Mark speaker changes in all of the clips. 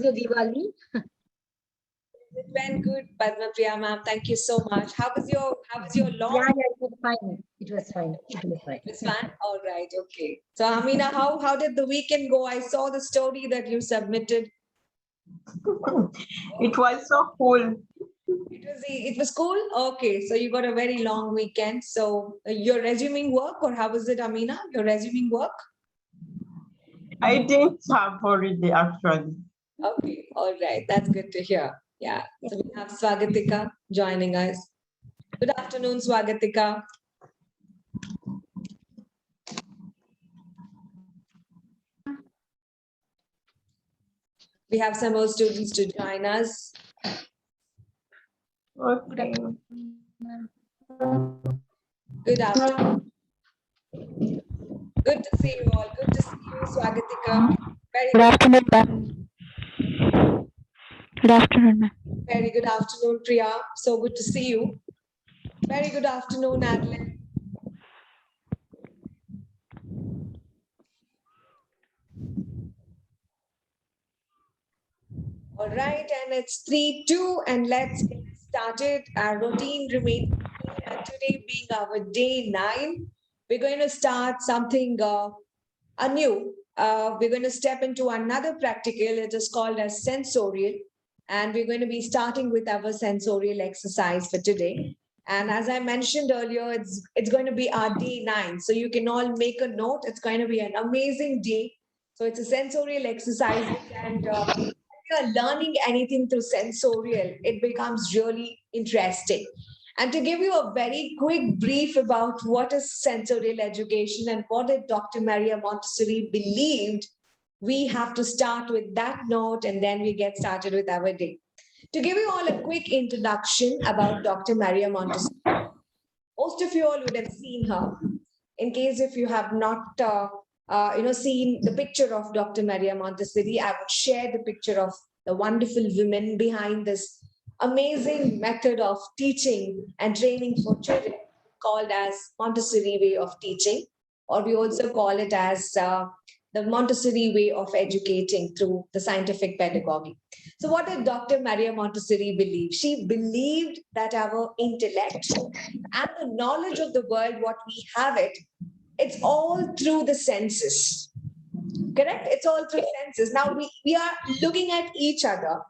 Speaker 1: Your Diwali?
Speaker 2: It went good, Padma Priya ma'am. Thank you so much. How was your long?
Speaker 1: Yeah, it was fine. It was fine. It was fine.
Speaker 2: It was fun. All right, okay. So Amina, how did the weekend go? I saw the story that you submitted.
Speaker 3: It was so cool.
Speaker 2: It was cool. Okay, so you got a very long weekend. So you're resuming work, or how was it, Amina? You're resuming work?
Speaker 3: I didn't have holiday actually.
Speaker 2: Okay, all right. That's good to hear. Yeah. So we have Swagatika joining us. Good afternoon, Swagatika. We have some more students to join us.
Speaker 3: Okay.
Speaker 2: Good afternoon. Good to see you all. Good to see you, Swagatika. Very
Speaker 4: Good afternoon, ma'am. Good afternoon, ma'am.
Speaker 2: Very good afternoon, Priya. So good to see you. Very good afternoon, Adeline. All right, and it's 3-2, and let's get started. Our routine remains, and today being our day 9, we're going to start something anew. We're going to step into another practical. It is called as sensorial, and we're going to be starting with our sensorial exercise for today. And as I mentioned earlier, it's going to be our day 9. So you can all make a note. It's going to be an amazing day. So it's a sensorial exercise, and if you're learning anything through sensorial, it becomes really interesting. And to give you a very quick brief about what is sensorial education and what did Dr. Maria Montessori believed, we have to start with that note and then we get started with our day. To give you all a quick introduction about Dr. Maria Montessori, most of you all would have seen her. In case if you have not seen the picture of Dr. Maria Montessori, I would share the picture of the wonderful women behind this amazing method of teaching and training for children called as Montessori way of teaching, or we also call it as the Montessori way of educating through the scientific pedagogy. So what did Dr. Maria Montessori believe? She believed that our intellect and the knowledge of the world, what we have it's all through the senses. Correct? It's all through senses. Now we are looking at each other.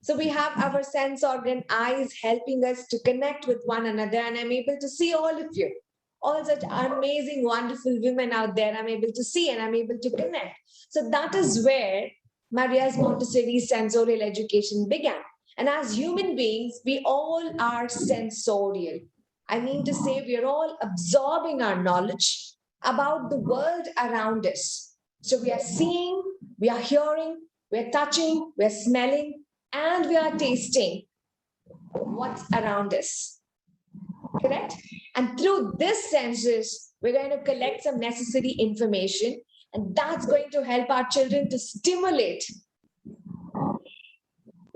Speaker 2: So we have our sense organ, eyes helping us to connect with one another, and I'm able to see all of you. All such amazing, wonderful women out there, I'm able to see and I'm able to connect. So that is where Maria's Montessori sensorial education began. And as human beings, we all are sensorial. I mean to say, we are all absorbing our knowledge about the world around us. So we are seeing, we are hearing, we are touching, we are smelling, and we are tasting what's around us. Correct? And through this senses, we're going to collect some necessary information, and that's going to help our children to stimulate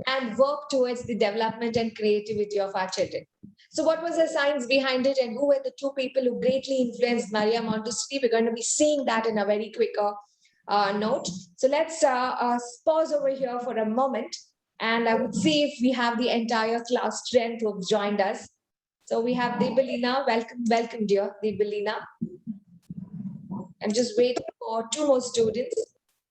Speaker 2: and work towards the development and creativity of our children. So what was the science behind it, and who were the two people who greatly influenced Maria Montessori? We're going to be seeing that in a very quicker note. So let's pause over here for a moment, and I would see if we have the entire class strength who have joined us. So we have Debalina. Welcome, dear Debalina. I'm just waiting for 2 more students,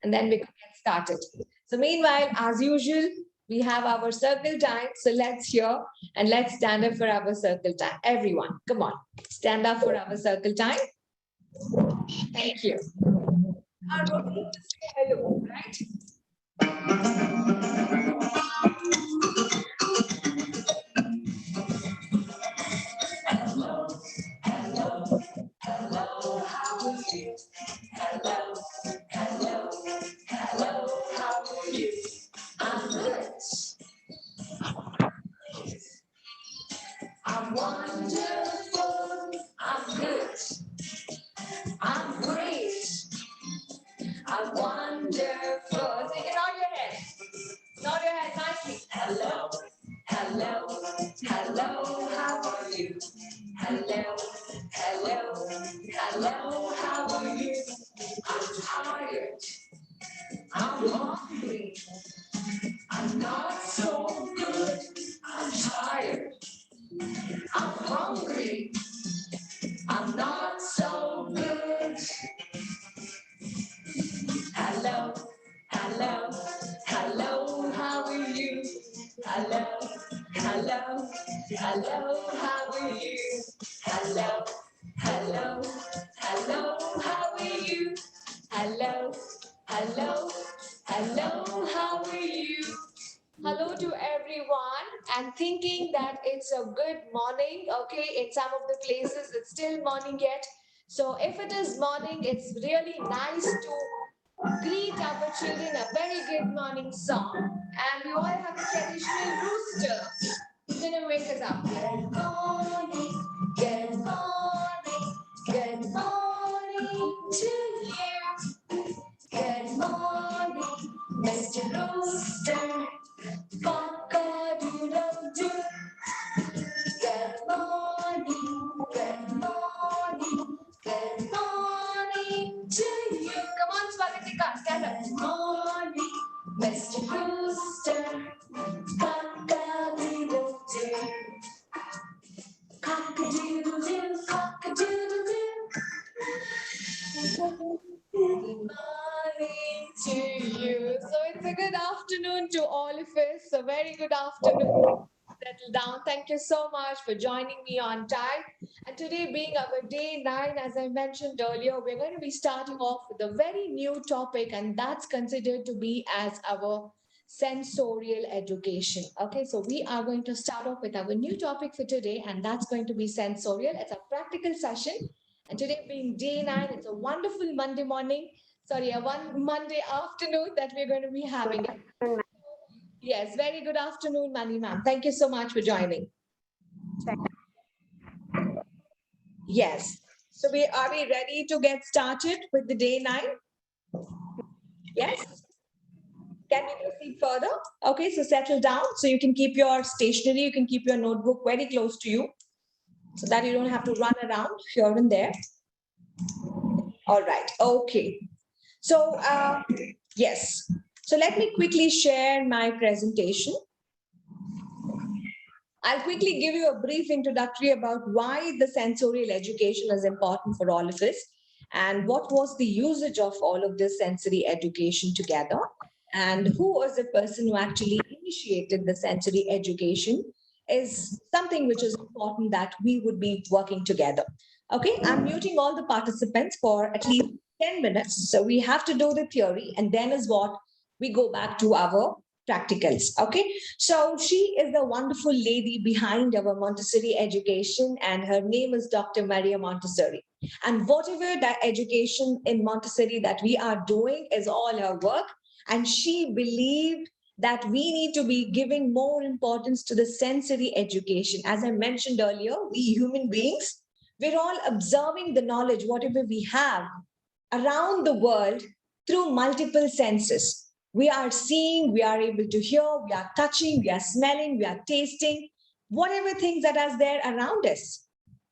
Speaker 2: and then we can get started. So meanwhile, as usual, we have our circle time. So let's hear and let's stand up for our circle time. Everyone, come on, stand up for our circle time. Thank you. Our routine is say hello, right? Hello, hello, hello, how are you? Hello, hello, hello, how are you? I'm good. I'm wonderful. I'm good. I'm great. I'm wonderful. I'm not so good. I'm tired. I'm hungry. I'm not so good. Hello, hello, hello, how are you? Hello, hello, hello, how are you? Hello, hello, hello, how are you? Hello, hello, hello, how are you? Hello to everyone, and thinking that it's a good morning. Okay, in some of the places it's still morning yet. So if it is morning, it's really nice to greet our children a very good morning song. And we all have a traditional rooster. It's gonna wake us up. Good morning, good morning, good morning to you. Good morning, Mr. Rooster. Cock-a-doodle-doo. Good morning, good morning, good morning to you. Come on, Swagatika, stand up. Good morning, Mr. Rooster. Cock-a-doodle-doo. Cock-a-doodle-doo, cock-a-doodle-doo. Good morning to you. So it's a good afternoon to all of us. A very good afternoon. Settle down. Thank you so much for joining me on time. And today being our day 9, as I mentioned earlier, we're going to be starting off with a very new topic, and that's considered to be as our sensorial education. Okay, so we are going to start off with our new topic for today, and that's going to be sensorial. It's a practical session. And today being day 9, it's a wonderful Monday morning. Sorry, a one Monday afternoon that we're going to be having. Yes, very good afternoon, Mani ma'am. Thank you so much for joining. Yes. So are we ready to get started with the day 9? Yes. Can we proceed further? Okay, so settle down. So you can keep your stationery, you can keep your notebook very close to you so that you don't have to run around here and there. All right. Okay. So, yes. So let me quickly share my presentation. I'll quickly give you a brief introductory about why the sensorial education is important for all of us and what was the usage of all of this sensory education together and who was the person who actually initiated the sensory education is something which is important that we would be working together. Okay, I'm muting all the participants for at least 10 minutes. So we have to do the theory and then is what we go back to our practicals. Okay, so she is the wonderful lady behind our Montessori education, and her name is Dr. Maria Montessori. And whatever that education in Montessori that we are doing is all her work. And she believed that we need to be giving more importance to the sensory education. As I mentioned earlier, we human beings, we're all observing the knowledge, whatever we have around the world through multiple senses. We are seeing, we are able to hear, we are touching, we are smelling, we are tasting, whatever things that are there around us.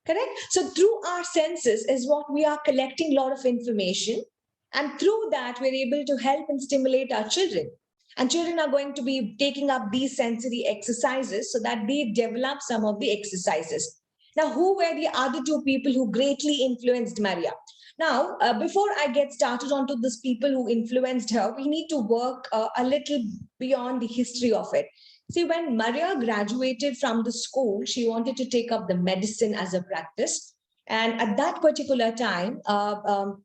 Speaker 2: Correct? So through our senses is what we are collecting a lot of information. And through that, we're able to help and stimulate our children. And children are going to be taking up these sensory exercises so that they develop some of the exercises. Now, who were the other two people who greatly influenced Maria? Now, before I get started onto these people who influenced her, we need to work a little beyond the history of it. See, when Maria graduated from the school, she wanted to take up the medicine as a practice. And at that particular time,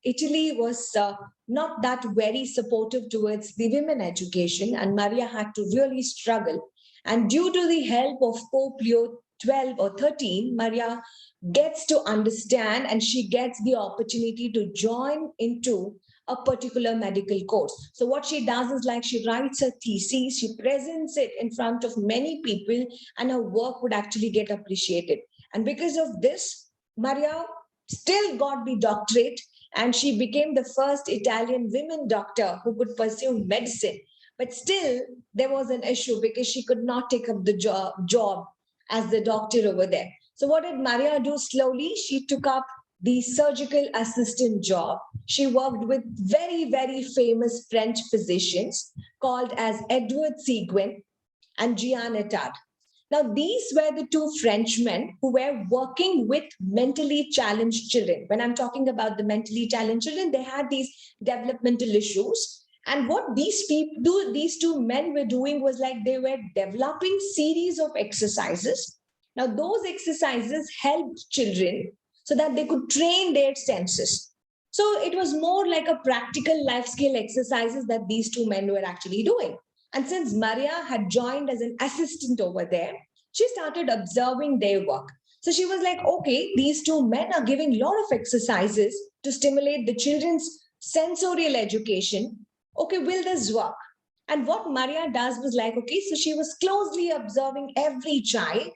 Speaker 2: Italy was not that very supportive towards the women education, and Maria had to really struggle. And due to the help of Pope Leo 12 or 13, Maria gets to understand and she gets the opportunity to join into a particular medical course. So what she does is like she writes her thesis, she presents it in front of many people, and her work would actually get appreciated. And because of this, Maria still got the doctorate and she became the first Italian women doctor who could pursue medicine. But still, there was an issue because she could not take up the job as the doctor over there. So what did Maria do slowly? She took up the surgical assistant job. She worked with very, very famous French physicians called as Edward Seguin and Jean Etard. Now, these were the two Frenchmen who were working with mentally challenged children. When I'm talking about the mentally challenged children, they had these developmental issues. And what these two men were doing was like they were developing series of exercises. Now, those exercises helped children so that they could train their senses. So it was more like a practical life skill exercises that these two men were actually doing. And since Maria had joined as an assistant over there, she started observing their work. So she was like, okay, these two men are giving a lot of exercises to stimulate the children's sensorial education. Okay, will this work? And what Maria does was like, okay, so she was closely observing every child.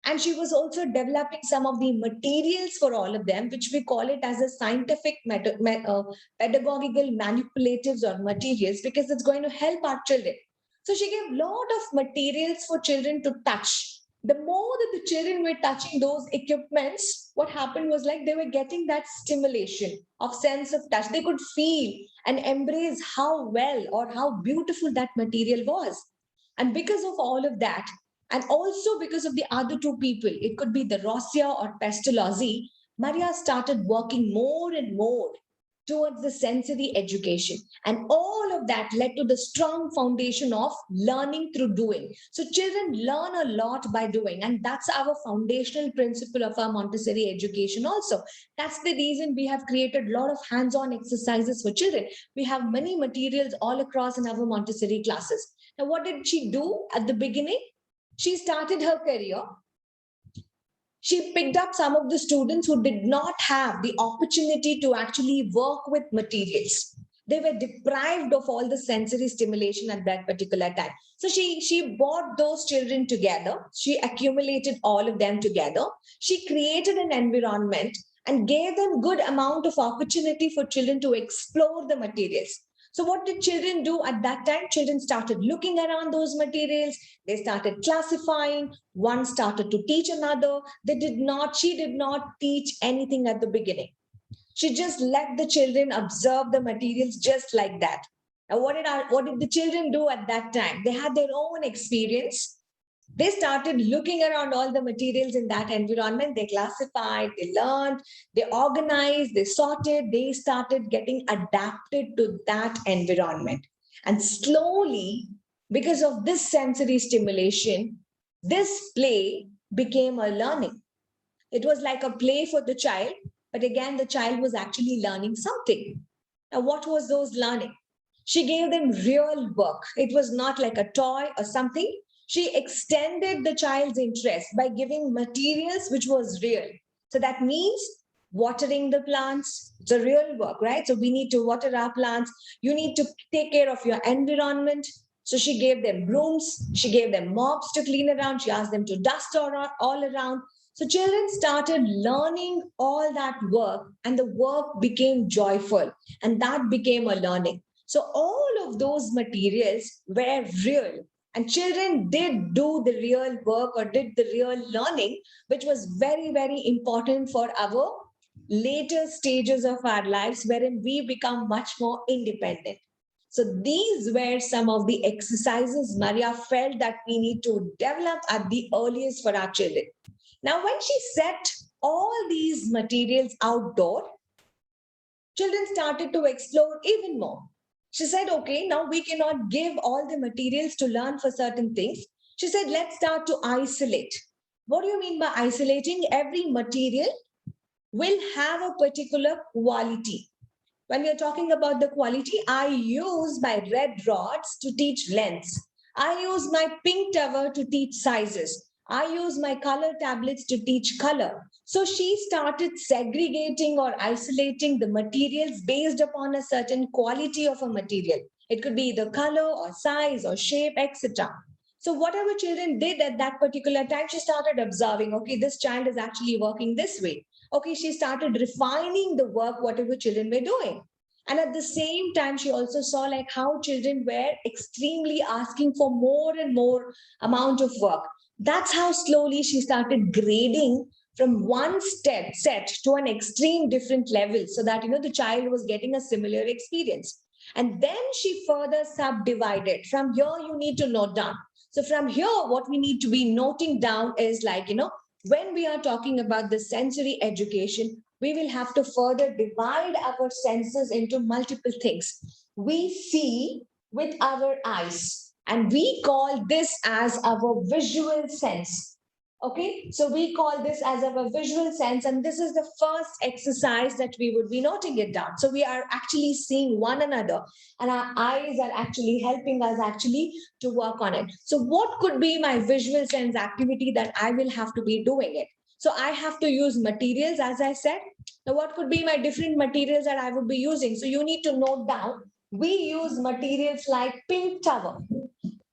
Speaker 2: And she was also developing some of the materials for all of them, which we call it as a scientific pedagogical manipulatives or materials, because it's going to help our children. So she gave a lot of materials for children to touch. The more that the children were touching those equipments, what happened was like they were getting that stimulation of sense of touch. They could feel and embrace how well or how beautiful that material was. And because of all of that, and also because of the other two people, it could be the Rosia or Pestalozzi, Maria started working more and more towards the sensory education. And all of that led to the strong foundation of learning through doing. So children learn a lot by doing. And that's our foundational principle of our Montessori education also. That's the reason we have created a lot of hands-on exercises for children. We have many materials all across in our Montessori classes. Now, what did she do at the beginning? She started her career. She picked up some of the students who did not have the opportunity to actually work with materials. They were deprived of all the sensory stimulation at that particular time. So she brought those children together. She accumulated all of them together. She created an environment and gave them good amount of opportunity for children to explore the materials. So what did children do at that time? Children started looking around those materials. They started classifying. One started to teach another. She did not teach anything at the beginning. She just let the children observe the materials just like that. Now, what did the children do at that time? They had their own experience. They started looking around all the materials in that environment. They classified, they learned, they organized, they sorted, they started getting adapted to that environment. And slowly, because of this sensory stimulation, this play became a learning. It was like a play for the child, but again, the child was actually learning something. Now, what was those learning? She gave them real work. It was not like a toy or something. She extended the child's interest by giving materials which was real. So that means watering the plants. It's a real work, right? So we need to water our plants. You need to take care of your environment. So she gave them brooms. She gave them mops to clean around. She asked them to dust all around. So children started learning all that work, and the work became joyful, and that became a learning. So all of those materials were real. And children did do the real work or did the real learning, which was very, very important for our later stages of our lives, wherein we become much more independent. So these were some of the exercises Maria felt that we need to develop at the earliest for our children. Now, when she set all these materials outdoor, children started to explore even more. She said, okay, now we cannot give all the materials to learn for certain things. She said, let's start to isolate. What do you mean by isolating? Every material will have a particular quality. When we are talking about the quality, I use my red rods to teach lengths. I use my pink tower to teach sizes. I use my color tablets to teach color. So she started segregating or isolating the materials based upon a certain quality of a material. It could be the color or size or shape, etc. So whatever children did at that particular time, she started observing, okay, this child is actually working this way. Okay, she started refining the work, whatever children were doing. And at the same time, she also saw like how children were extremely asking for more and more amount of work. That's how slowly she started grading from one set to an extreme different level so that, the child was getting a similar experience. And then she further subdivided. From here, you need to note down. So from here, what we need to be noting down is like, when we are talking about the sensory education, we will have to further divide our senses into multiple things. We see with our eyes, and we call this as our visual sense. Okay, so we call this as our visual sense, and this is the first exercise that we would be noting it down. So we are actually seeing one another, and our eyes are actually helping us actually to work on it. So what could be my visual sense activity that I will have to be doing it? So I have to use materials, as I said. Now, what could be my different materials that I would be using? So you need to note down. We use materials like pink towel.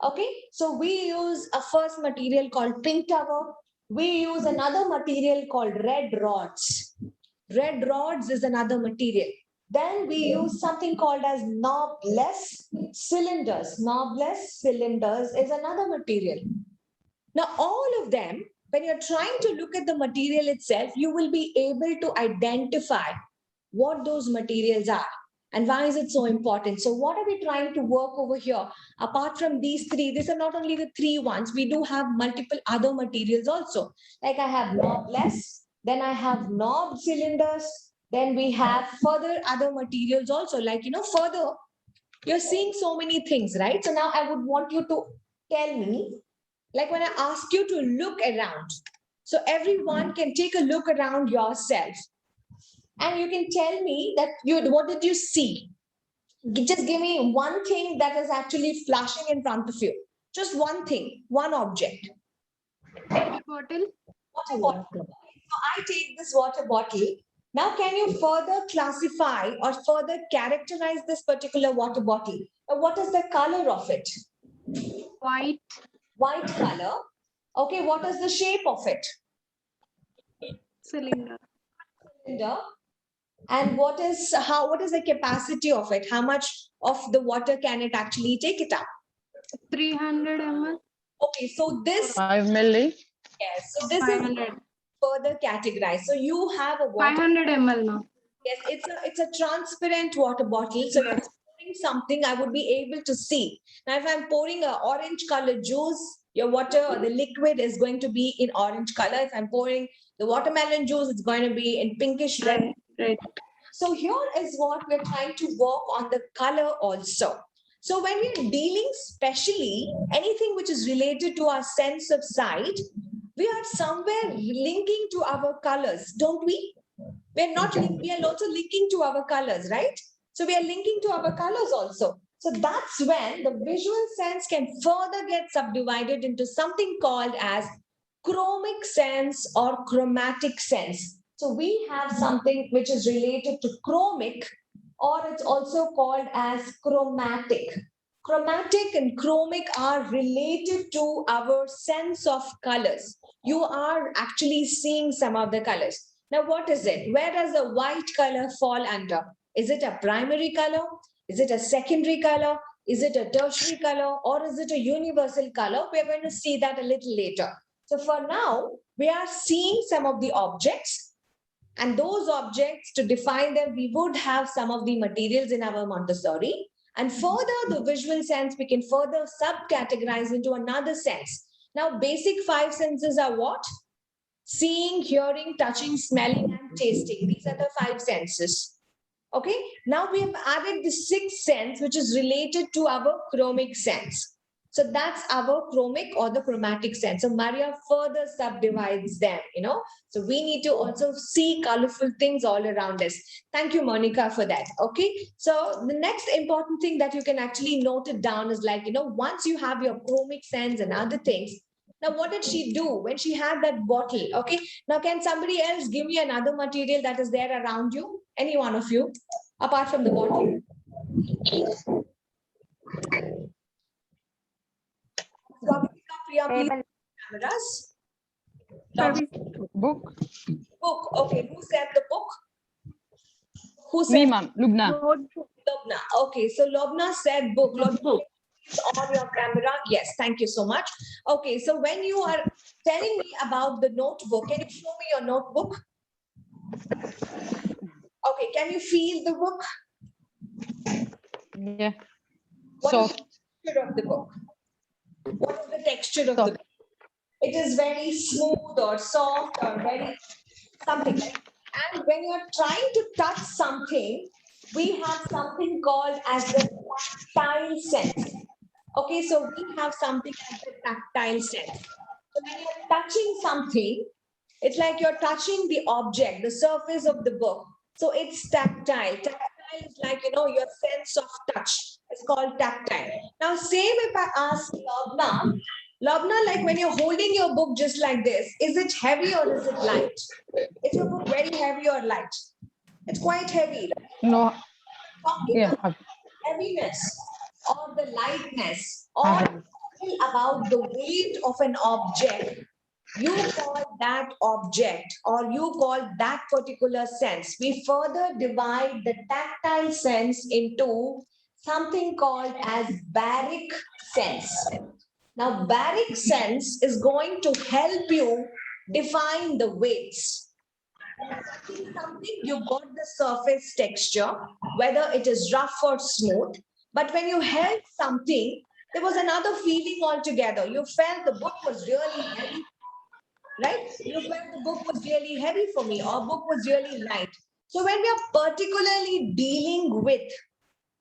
Speaker 2: Okay, so we use a first material called pink towel. We use another material called red rods. Red rods is another material. Then we use something called as knobless cylinders. Knobless cylinders is another material. Now, all of them, when you're trying to look at the material itself, you will be able to identify what those materials are. And why is it so important? So what are we trying to work over here? Apart from these three, these are not only the three ones, we do have multiple other materials also. Like I have knobless, then I have knob cylinders, then we have further other materials also. Like, further, you're seeing so many things, right? So now I would want you to tell me, like when I ask you to look around, so everyone can take a look around yourself. And you can tell me that what did you see? Just give me one thing that is actually flashing in front of you. Just one thing, one object.
Speaker 4: Water bottle.
Speaker 2: Water bottle. So I take this water bottle. Now, can you further classify or further characterize this particular water bottle? What is the color of it?
Speaker 4: White.
Speaker 2: White color. Okay, what is the shape of it?
Speaker 4: Cylinder.
Speaker 2: Cylinder. And what is the capacity of it? How much of the water can it actually take it up?
Speaker 4: 300 ml.
Speaker 2: Okay, so this
Speaker 5: 5 milli.
Speaker 2: yes, so this
Speaker 4: 500.
Speaker 2: is further categorized. So you have a water.
Speaker 4: 500 ml now.
Speaker 2: Yes, it's a transparent water bottle. So if I'm pouring something, I would be able to see. Now, if I'm pouring an orange color juice, your water or the liquid is going to be in orange color. If I'm pouring the watermelon juice, it's going to be in pinkish red.
Speaker 4: Right.
Speaker 2: So here is what we're trying to work on the color also. So when we're dealing specially anything which is related to our sense of sight, we are somewhere linking to our colors, don't we? We are also linking to our colors, right? So we are linking to our colors also. So that's when the visual sense can further get subdivided into something called as chromic sense or chromatic sense. So we have something which is related to chromic, or it's also called as chromatic. Chromatic and chromic are related to our sense of colors. You are actually seeing some of the colors. Now, what is it? Where does the white color fall under? Is it a primary color? Is it a secondary color? Is it a tertiary color? Or is it a universal color? We're going to see that a little later. So for now, we are seeing some of the objects. And those objects, to define them, we would have some of the materials in our Montessori. And further, the visual sense, we can further subcategorize into another sense. Now, basic 5 senses are what? Seeing, hearing, touching, smelling, and tasting. These are the 5 senses. Okay. Now we have added the 6th sense, which is related to our chromic sense. So that's our chromic or the chromatic sense. So Maria further subdivides them, So we need to also see colorful things all around us. Thank you, Monica, for that. Okay. So the next important thing that you can actually note it down is like, once you have your chromic sense and other things, now what did she do when she had that bottle? Okay. Now, can somebody else give me another material that is there around you? Any one of you, apart from the bottle? Cameras.
Speaker 5: Book.
Speaker 2: Book. Okay. Who said the book? Who
Speaker 5: Me,
Speaker 2: said?
Speaker 5: ma'am. Lubna.
Speaker 2: Lobna. Okay. So Lobna said book. Lobna, on your camera. Yes, thank you so much. Okay, so when you are telling me about the notebook, can you show me your notebook? Okay, can you feel the book?
Speaker 4: Yeah.
Speaker 2: What is
Speaker 4: Soft.
Speaker 2: the texture of the book? What is the texture of the
Speaker 4: Soft.
Speaker 2: book? It is very smooth or soft or very something. And when you're trying to touch something, we have something called as the tactile sense. Okay, so we have something as the tactile sense. So when you're touching something, it's like you're touching the object, the surface of the book. So it's tactile. Tactile is like, your sense of touch. It's called tactile. Now, same if I ask Lobna, like when you're holding your book just like this, is it heavy or is it light? Is your book very heavy or light? It's quite heavy. Right?
Speaker 4: No.
Speaker 2: Talking
Speaker 4: Yeah.
Speaker 2: about heaviness or the lightness or about the weight of an object, you call that object or you call that particular sense. We further divide the tactile sense into something called as baric sense. Now, baric sense is going to help you define the weights. Something, you got the surface texture, whether it is rough or smooth. But when you held something, there was another feeling altogether. You felt the book was really heavy, right? You felt the book was really heavy for me, or book was really light. So when we are particularly dealing with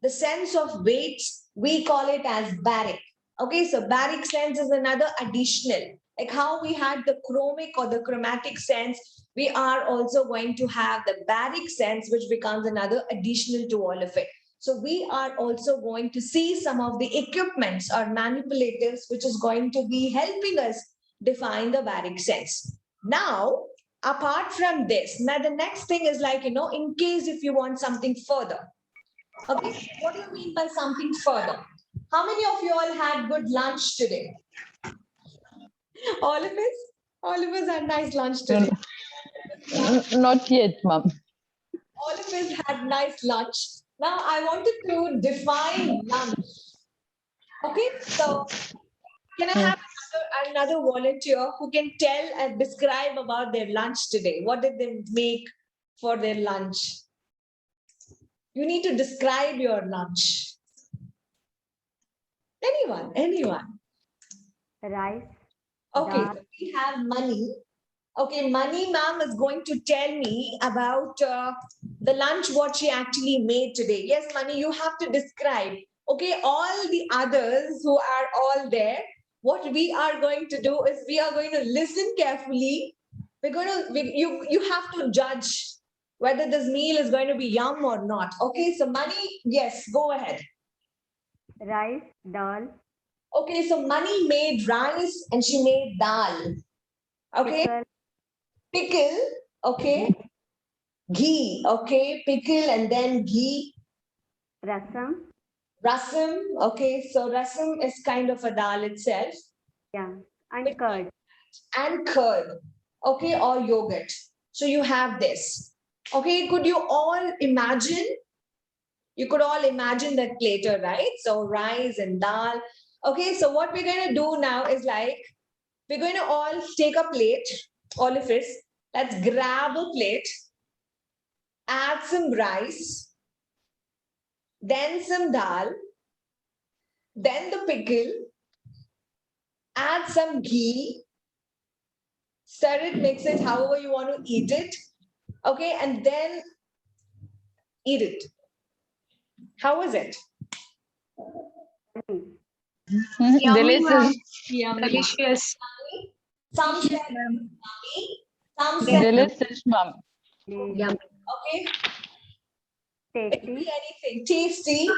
Speaker 2: the sense of weights, we call it as baric. Okay, so baric sense is another additional. Like how we had the chromic or the chromatic sense, we are also going to have the baric sense, which becomes another additional to all of it. So we are also going to see some of the equipments or manipulatives, which is going to be helping us define the baric sense. Now, apart from this, now the next thing is like, in case if you want something further. Okay, what do you mean by something further? How many of you all had good lunch today? All of us? All of us had nice lunch today.
Speaker 4: Not yet, ma'am.
Speaker 2: All of us had nice lunch. Now I wanted to define lunch. Okay, so can I have another volunteer who can tell and describe about their lunch today? What did they make for their lunch? You need to describe your lunch. Anyone.
Speaker 5: Rice.
Speaker 2: Okay,
Speaker 5: Dal.
Speaker 2: so we have Money. Okay, Money ma'am is going to tell me about the lunch, what she actually made today. Yes, Money, you have to describe. Okay, all the others who are all there, what we are going to do is we are going to listen carefully. You have to judge whether this meal is going to be yum or not. Okay, so Money, yes, go ahead.
Speaker 5: Rice. Dal.
Speaker 2: Okay, so Money made rice and she made dal. Okay, pickle, okay, ghee, okay, pickle and then ghee.
Speaker 5: Rasam.
Speaker 2: Rasam, okay, so rasam is kind of a dal itself.
Speaker 5: Yeah. And curd.
Speaker 2: And curd, okay, or yogurt. So you have this. Okay, could you all imagine? You could all imagine that platter, right? So rice and dal. Okay, so what we're going to do now is like, we're going to all take a plate, all of us. Let's grab a plate, add some rice, then some dal, then the pickle, add some ghee, stir it, mix it, however you want to eat it. Okay, and then eat it. How is it?
Speaker 4: Delicious.
Speaker 1: Delicious.
Speaker 2: Some said yummy, some said
Speaker 4: Delicious, ma'am.
Speaker 1: Yum.
Speaker 2: okay. It could be
Speaker 5: Tasty.
Speaker 2: anything. Tasty,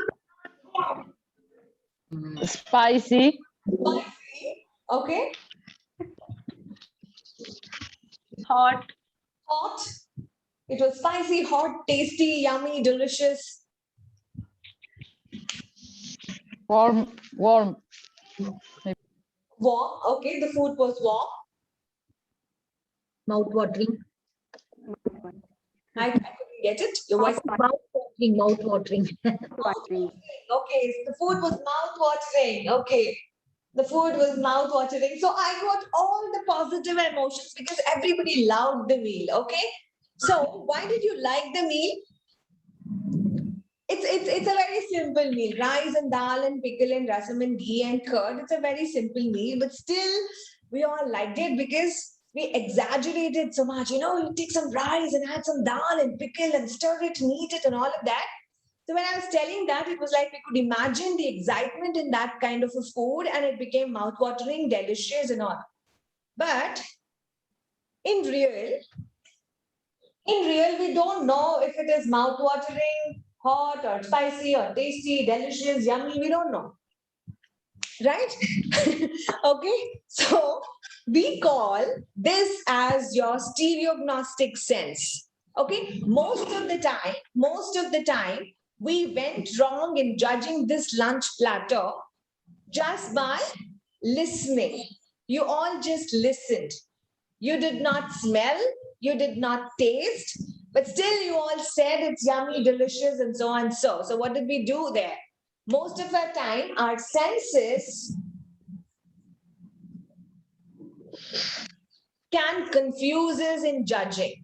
Speaker 4: Spicy.
Speaker 2: spicy, okay,
Speaker 4: Hot.
Speaker 2: hot. It was spicy, hot, tasty, yummy, delicious.
Speaker 4: Warm.
Speaker 2: Warm. Okay, the food was warm.
Speaker 1: Mouth watering.
Speaker 2: I couldn't get it. Your voice.
Speaker 1: Mouth Mouth watering.
Speaker 5: Watering.
Speaker 2: Okay, so the food was mouth watering. Okay. The food was mouth watering. So I got all the positive emotions because everybody loved the meal. Okay. So why did you like the meal? It's a very simple meal. Rice and dal and pickle and rasam and ghee and curd. It's a very simple meal, but still we all liked it because we exaggerated so much. You know, you take some rice and add some dal and pickle and stir it and eat it and all of that. So when I was telling that, it was like we could imagine the excitement in that kind of a food, and it became mouth-watering, delicious, and all. But in real, we don't know if it is mouth-watering, hot or spicy or tasty, delicious, yummy. We don't know, right? Okay, so we call this as your stereognostic sense. Okay, most of the time, we went wrong in judging this lunch platter just by listening. You all just listened. You did not smell, you did not taste, but still you all said it's yummy, delicious, and so on. So what did we do there? Most of our time, our senses can confuse us in judging.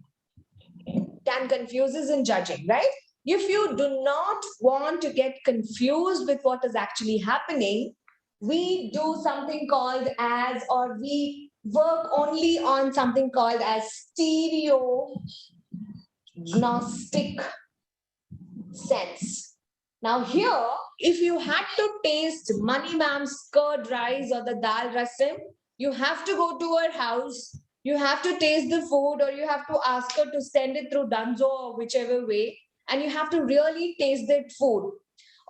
Speaker 2: Right? If you do not want to get confused with what is actually happening, we do something called as, or we work only on something called as stereognostic sense. Now here, if you had to taste Money Ma'am's curd rice or the dal rasam, you have to go to her house, you have to taste the food, or you have to ask her to send it through Dunzo or whichever way, and you have to really taste that food.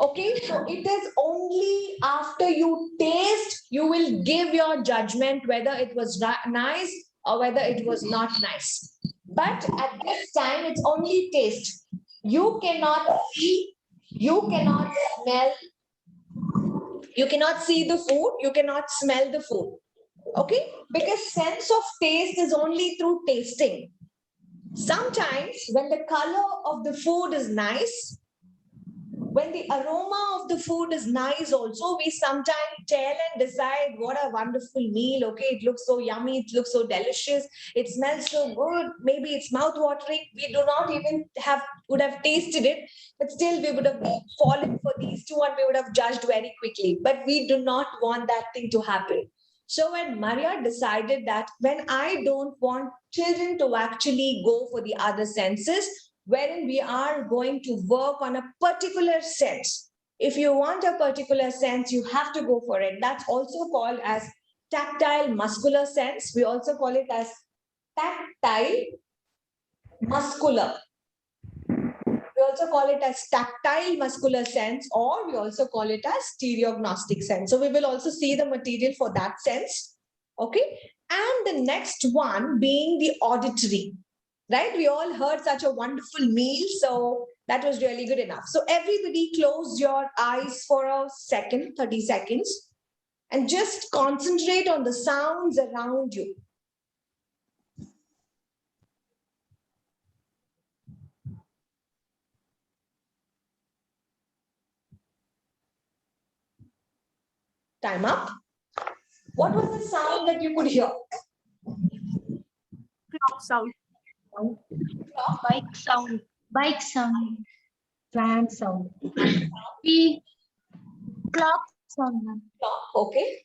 Speaker 2: Okay, so it is only after you taste, you will give your judgment whether it was nice or whether it was not nice. But at this time, it's only taste. You cannot see, you cannot smell, you cannot see the food, you cannot smell the food. Okay, because sense of taste is only through tasting. Sometimes when the color of the food is nice, when the aroma of the food is nice also, we sometimes tell and decide what a wonderful meal. Okay, it looks so yummy, it looks so delicious, it smells so good, maybe it's mouth-watering. We do not even would have tasted it, but still we would have fallen for these two and we would have judged very quickly. But we do not want that thing to happen. So when Maria decided that when I don't want children to actually go for the other senses, wherein we are going to work on a particular sense. If you want a particular sense, you have to go for it. That's also called as tactile muscular sense. We also call it as tactile muscular. We also call it as tactile muscular sense, or we also call it as stereognostic sense. So we will also see the material for that sense. Okay. And the next one being the auditory. Right? We all heard such a wonderful meal. So that was really good enough. So everybody close your eyes for a second, 30 seconds, and just concentrate on the sounds around you. Time up. What was the sound that you could hear?
Speaker 1: Clock sound.
Speaker 4: Bike sound. Bike sound.
Speaker 1: Fan sound.
Speaker 4: Clock sound, ma'am.
Speaker 2: Clock, okay.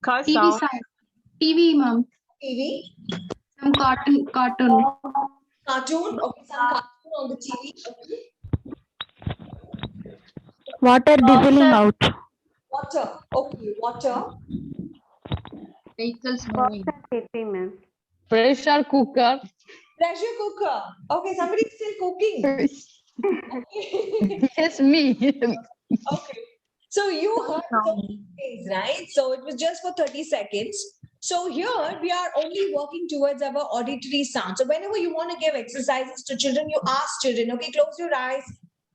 Speaker 3: Car
Speaker 4: TV
Speaker 3: sound.
Speaker 4: sound. TV, ma'am.
Speaker 2: TV.
Speaker 4: Some cartoon.
Speaker 2: Cartoon. Okay, some cartoon on the TV. Okay.
Speaker 6: Water drizzling out.
Speaker 2: Water. Okay, water.
Speaker 1: Vehicles moving.
Speaker 5: Ma'am.
Speaker 7: Pressure cooker.
Speaker 2: Pressure cooker. Okay, somebody's still cooking.
Speaker 7: Yes, me.
Speaker 2: Okay. So you heard some things, right? So it was just for 30 seconds. So here we are only working towards our auditory sound. So whenever you want to give exercises to children, you ask children, okay, close your eyes,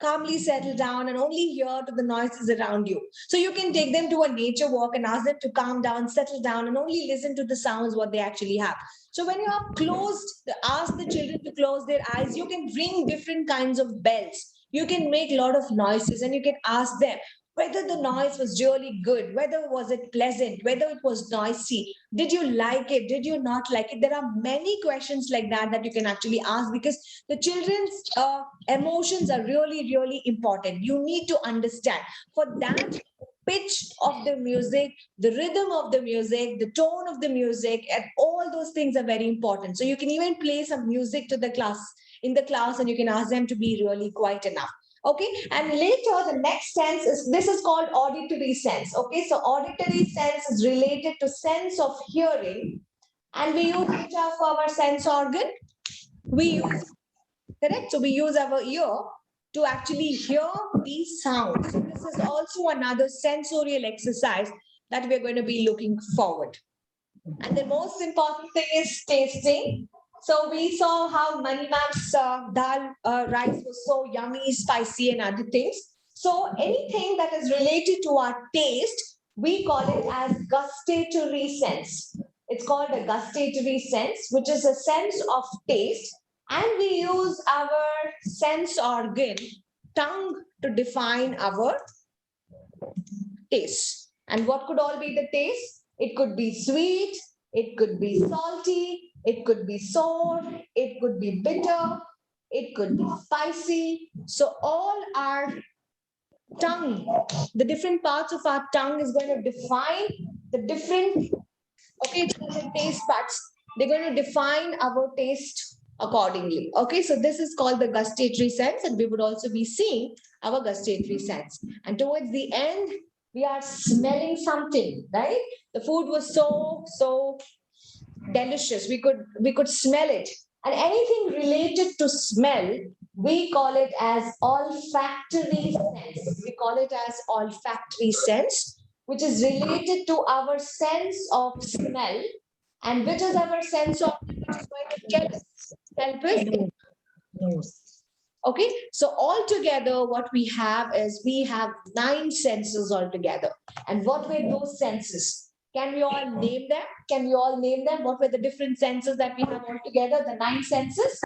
Speaker 2: calmly settle down and only hear to the noises around you. So you can take them to a nature walk and ask them to calm down, settle down, and only listen to the sounds what they actually have. So when you are closed, ask the children to close their eyes, you can ring different kinds of bells. You can make a lot of noises and you can ask them whether the noise was really good, whether was it pleasant, whether it was noisy. Did you like it? Did you not like it? There are many questions like that that you can actually ask, because the children's emotions are really, really important. You need to understand. For that, pitch of the music, the rhythm of the music, the tone of the music, and all those things are very important. So you can even play some music to the class in the class, and you can ask them to be really quiet enough. Okay, and later the next sense is, this is called auditory sense. Okay, so auditory sense is related to sense of hearing, and we use which are for our sense organ? We use, correct? So we use our ear to actually hear these sounds. So this is also another sensorial exercise that we're going to be looking forward. And the most important thing is tasting. So we saw how Mani Ma'am's dal rice was so yummy, spicy, and other things. So anything that is related to our taste, we call it as gustatory sense. It's called a gustatory sense, which is a sense of taste. And we use our sense organ, tongue, to define our taste. And what could all be the taste? It could be sweet, it could be salty, it could be sour, it could be bitter, it could be spicy. So all our tongue, the different parts of our tongue is going to define the different, okay, different taste buds. They're going to define our taste accordingly. Okay, so this is called the gustatory sense, and we would also be seeing our gustatory sense. And towards the end, we are smelling something, right? The food was so delicious. We could smell it. And anything related to smell, we call it as olfactory sense. We call it as olfactory sense, which is related to our sense of smell. And which is our sense of, which is going to help us?
Speaker 1: Nose.
Speaker 2: Okay, so altogether, what we have is we have 9 senses altogether. And what were those senses? Can we all name them? Can we all name them? What were the different senses that we have altogether? The 9 senses.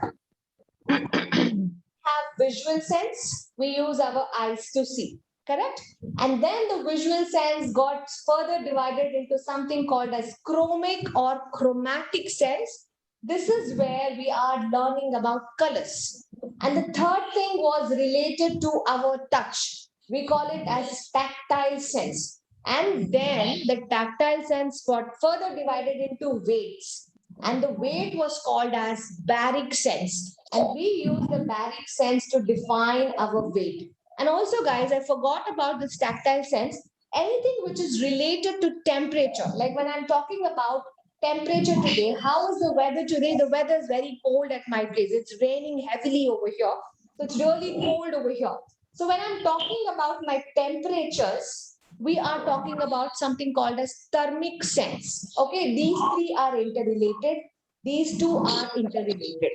Speaker 2: Have visual sense. We use our eyes to see. Correct? And then the visual sense got further divided into something called as chromic or chromatic sense. This is where we are learning about colors. And the third thing was related to our touch. We call it as tactile sense. And then the tactile sense got further divided into weights. And the weight was called as baric sense. And we use the baric sense to define our weight. And also, guys, I forgot about this tactile sense. Anything which is related to temperature, like when I'm talking about temperature today, how is the weather today? The weather is very cold at my place. It's raining heavily over here. So it's really cold over here. So when I'm talking about my temperatures, we are talking about something called as thermic sense. Okay, these 3 are interrelated. These 2 are interrelated.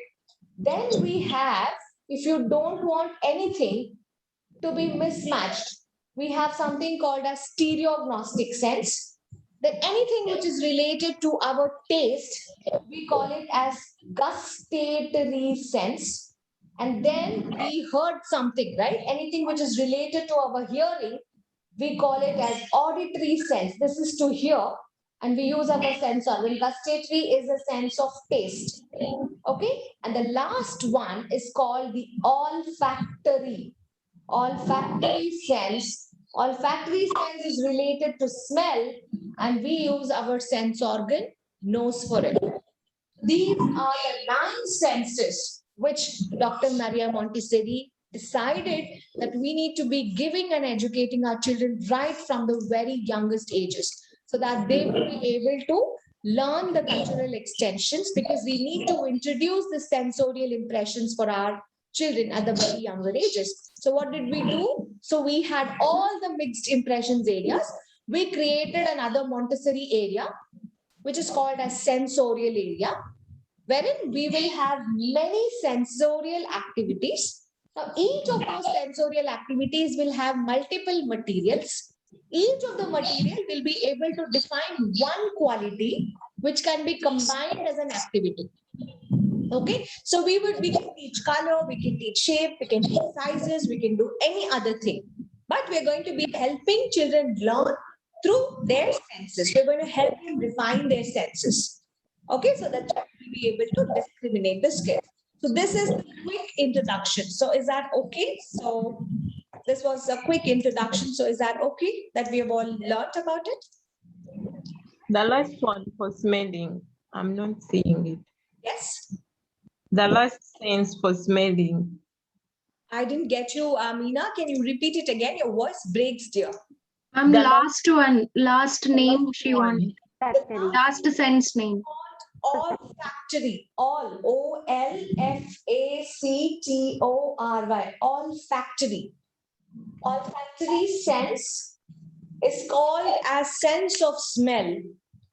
Speaker 2: Then we have, if you don't want anything to be mismatched, we have something called as stereognostic sense. Then anything which is related to our taste, we call it as gustatory sense. And then we heard something, right? Anything which is related to our hearing, we call it as auditory sense. This is to hear, and we use our sense organ. Gustatory is a sense of taste. Okay, and the last one is called the olfactory. Olfactory sense. Olfactory sense is related to smell, and we use our sense organ, nose, for it. These are the 9 senses which Dr. Maria Montessori decided that we need to be giving and educating our children right from the very youngest ages, so that they will be able to learn the cultural extensions, because we need to introduce the sensorial impressions for our children at the very younger ages. So what did we do? So we had all the mixed impressions areas. We created another Montessori area, which is called as sensorial area, wherein we will have many sensorial activities. Now, each of those sensorial activities will have multiple materials. Each of the material will be able to define one quality which can be combined as an activity. Okay, so we can teach color, we can teach shape, we can teach sizes, we can do any other thing. But we're going to be helping children learn through their senses. We're going to help them refine their senses. Okay, so that they will be able to discriminate the skills. So this is the quick introduction. So is that okay? So this was a quick introduction. So is that okay that we have all learned about it?
Speaker 3: The last one for smelling, I'm not seeing it.
Speaker 2: Yes?
Speaker 3: The last sense for smelling.
Speaker 2: I didn't get you, Amina. Can you repeat it again? Your voice breaks, dear.
Speaker 1: The
Speaker 3: The
Speaker 1: last one, last name she
Speaker 3: one.
Speaker 1: wants.
Speaker 5: Factory.
Speaker 1: Last sense name.
Speaker 2: Olfactory. All. Olfactory. Olfactory. Olfactory sense is called as sense of smell.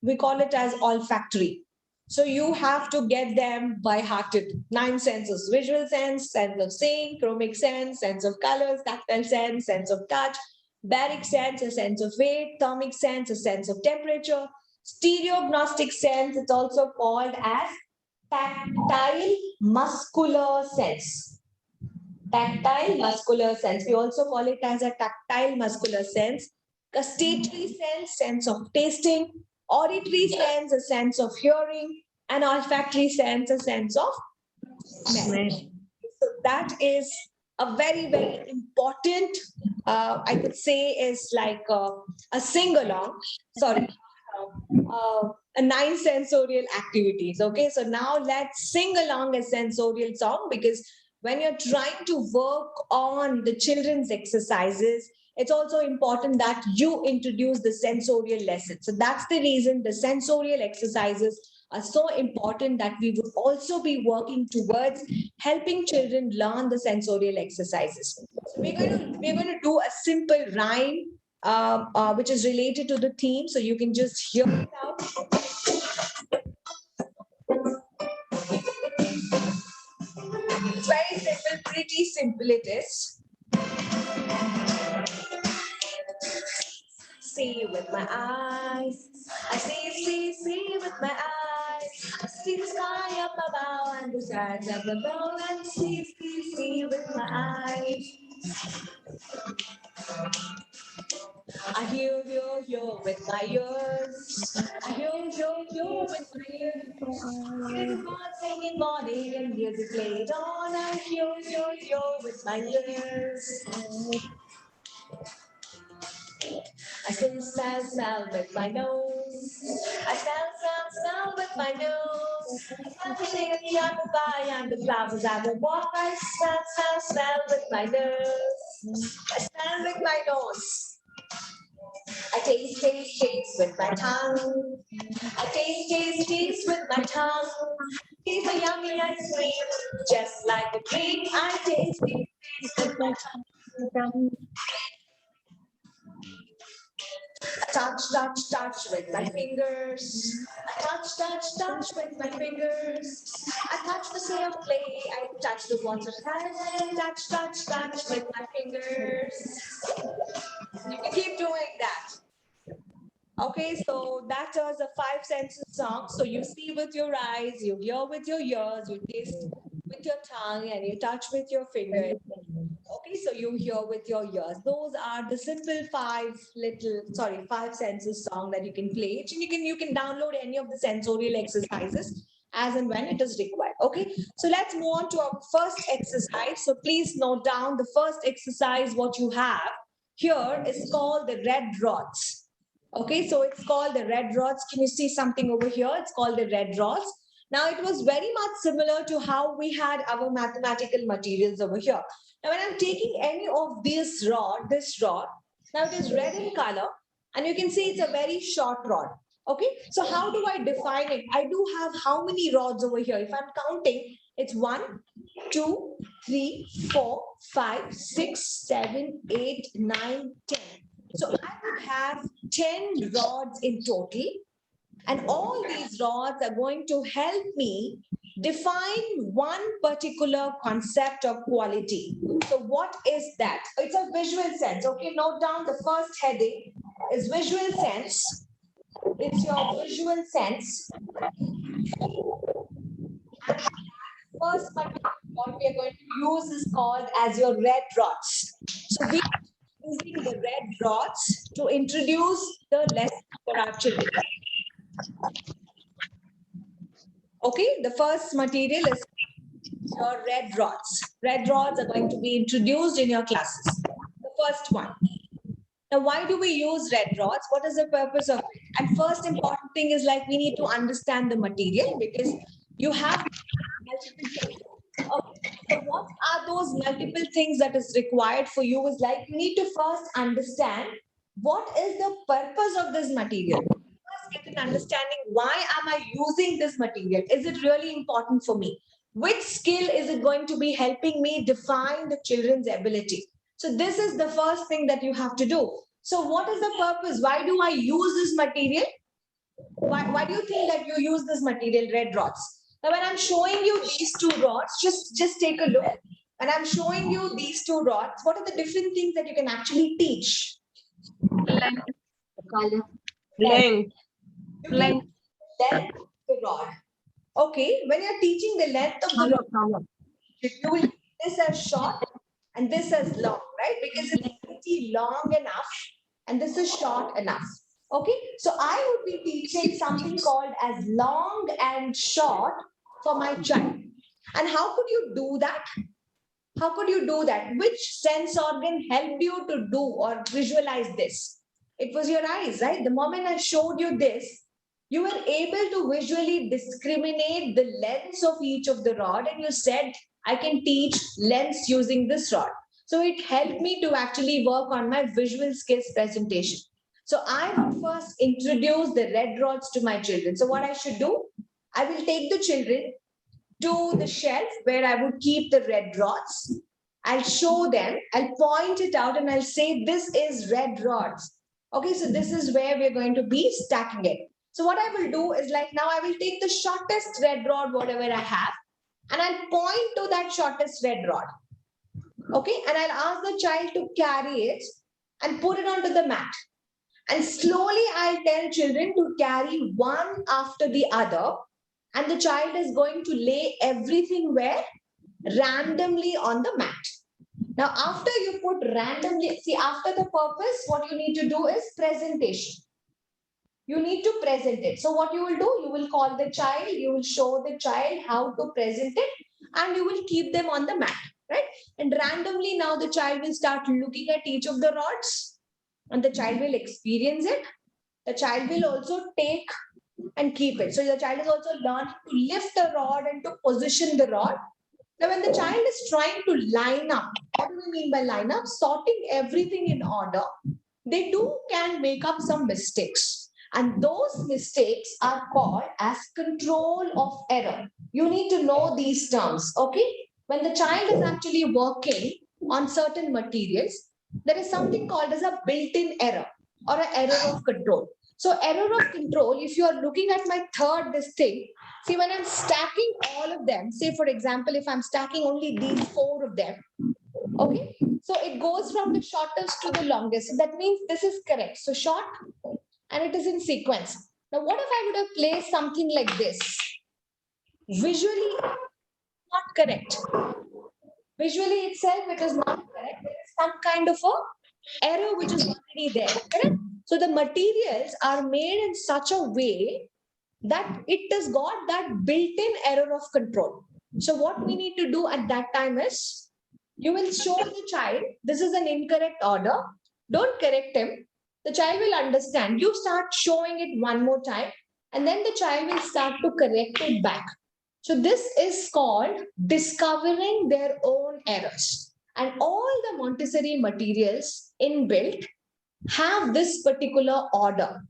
Speaker 2: We call it as olfactory. So you have to get them by hearted. 9 senses: visual sense, sense of seeing, chromatic sense, sense of colors, tactile sense, sense of touch, baric sense, a sense of weight, thermic sense, a sense of temperature, stereognostic sense, it's also called as tactile muscular sense. Tactile muscular sense. We also call it as a tactile muscular sense. Gustatory sense, sense of tasting. Auditory sense, a sense of hearing. And olfactory sense, a sense of smell. So that is a very, very important, I could say, is like a sing-along. Sorry. A 9 sensorial activities. Okay, so now let's sing along a sensorial song, because when you're trying to work on the children's exercises, it's also important that you introduce the sensorial lesson. So that's the reason the sensorial exercises are so important, that we would also be working towards helping children learn the sensorial exercises. So we're going to do a simple rhyme which is related to the theme. So you can just hear it out. It's very simple, pretty simple it is. See with my eyes. I see with my eyes. I see the sky up above and the stars up above, and see with my eyes. I hear with my ears. I hear with my ears. Hear the birds singing morning and music played on. I hear with my ears. I smell with my nose. I smell with my nose. I smell the thing at the apple pie and the flowers I will walk. I smell with my nose. I smell with my nose. I taste with my tongue. I taste with my tongue. Taste the yummy ice cream, just like a dream. I taste with my tongue. Touch with my fingers. I touch with my fingers. I touch the sea of clay. I touch the water. I touch with my fingers. You can keep doing that. Okay, so that was a 5 senses song. So you see with your eyes, you hear with your ears, you taste with your tongue, and you touch with your fingers. Okay, so you hear with your ears. Those are the simple 5 senses song that you can play. And you can download any of the sensorial exercises as and when it is required. Okay, so let's move on to our first exercise. So please note down the first exercise. What you have here is called the red rods. Okay, so it's called the red rods. Can you see something over here? It's called the red rods. Now, it was very much similar to how we had our mathematical materials over here. Now, when I'm taking any of this rod, now it is red in color, and you can see it's a very short rod. Okay, so how do I define it? I do have how many rods over here? If I'm counting, it's 1, 2, 3, 4, 5, 6, 7, 8, 9, 10. So I would have 10 rods in total. And all these rods are going to help me define one particular concept or quality. So what is that? It's a visual sense. Okay, note down the first heading is visual sense. It's your visual sense. first material what we are going to use is called as your red rods. So we are using the red rods to introduce the lesson for our children. Okay, the first material is your red rods. Red rods are going to be introduced in your classes. The first one. Now, why do we use red rods? What is the purpose of it? And first important thing is like we need to understand the material because you have multiple things. Okay. So what are those multiple things that is required for you is like you need to first understand what is the purpose of this material. First get an understanding why am I using this material? Is it really important for me? Which skill is it going to be helping me define the children's ability? So this is the first thing that you have to do. So what is the purpose? Why do I use this material? Why do you think that you use this material, red rods? Now, when I'm showing you these two rods, just take a look. When I'm showing you these two rods, what are the different things that you can actually teach?
Speaker 1: Length, color,
Speaker 3: Length.
Speaker 2: You can
Speaker 1: length,
Speaker 2: length of the rod. Okay, when you're teaching the length of the rod, you will keep this as short and this as long, right? Because it's pretty long enough and this is short enough. Okay, so I would be teaching something called as long and short for my child. And how could you do that? How could you do that? Which sense organ helped you to do or visualize this? It was your eyes, right? The moment I showed you this, you were able to visually discriminate the lengths of each of the rod and you said, I can teach lengths using this rod. So it helped me to actually work on my visual skills presentation. So I would first introduce the red rods to my children. So what I should do, I will take the children to the shelf where I would keep the red rods. I'll show them, I'll point it out and I'll say, this is red rods. Okay, so this is where we're going to be stacking it. So what I will do is like now I will take the shortest red rod, whatever I have, and I'll point to that shortest red rod. Okay, and I'll ask the child to carry it and put it onto the mat. And slowly I'll tell children to carry one after the other. And the child is going to lay everything where? Randomly on the mat. Now, after you put randomly, see, after the purpose, what you need to do is presentation. You need to present it. So what you will do, you will call the child, you will show the child how to present it, and you will keep them on the mat, right? And randomly now the child will start looking at each of the rods and the child will experience it. The child will also take and keep it. So the child is also learning to lift the rod and to position the rod. Now, when the child is trying to line up, what do we mean by line up? Sorting everything in order, they can make up some mistakes. And those mistakes are called as control of error. You need to know these terms, okay? When the child is actually working on certain materials, there is something called as a built-in error or an error of control. So error of control, if you are looking at my third this thing, see when I'm stacking all of them, say for example, if I'm stacking only these 4 of them, okay, so it goes from the shortest to the longest. So that means this is correct. So short and it is in sequence. Now what if I would have placed something like this? Visually not correct. Visually itself it is not correct. There is some kind of a error which is already there, correct? So the materials are made in such a way that it has got that built-in error of control. So what we need to do at that time is, you will show the child, this is an incorrect order. Don't correct him. The child will understand. You start showing it one more time and then the child will start to correct it back. So this is called discovering their own errors. And all the Montessori materials inbuilt have this particular order.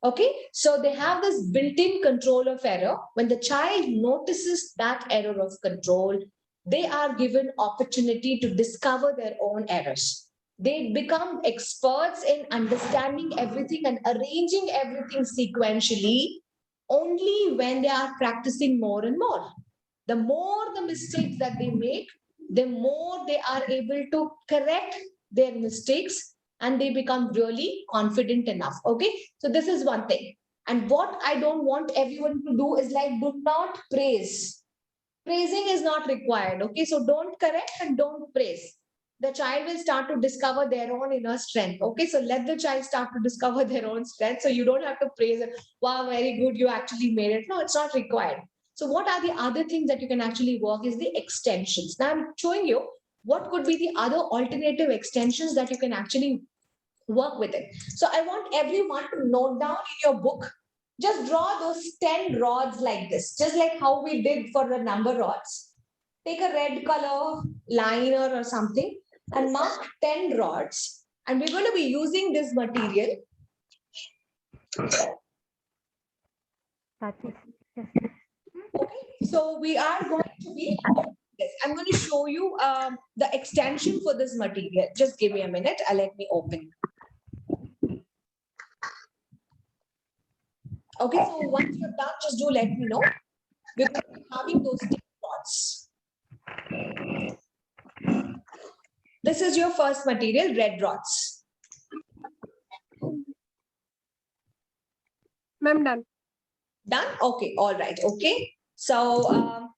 Speaker 2: Okay, so they have this built-in control of error. When the child notices that error of control, they are given opportunity to discover their own errors. They become experts in understanding everything and arranging everything sequentially only when they are practicing more and more. The more the mistakes that they make, the more they are able to correct their mistakes and they become really confident enough. Okay, so this is one thing. And what I don't want everyone to do is like, do not praise. Praising is not required. Okay, so don't correct and don't praise. The child will start to discover their own inner strength. Okay, so let the child start to discover their own strength. So you don't have to praise it. Wow, very good, you actually made it. No, it's not required. So what are the other things that you can actually work is the extensions. Now I'm showing you what could be the other alternative extensions that you can actually work with it. So I want everyone to note down in your book, just draw those 10 rods like this, just like how we did for the number rods. Take a red color liner or something and mark 10 rods. And we're going to be using this material. Okay, so we are going to be, yes, I'm going to show you the extension for this material. Just give me a minute. Let me open. Okay, so once you're done, just do let me know. We're going to be having those 10 rods. This is your first material, red rods.
Speaker 4: Ma'am, done.
Speaker 2: Done? Okay, all right, okay. So,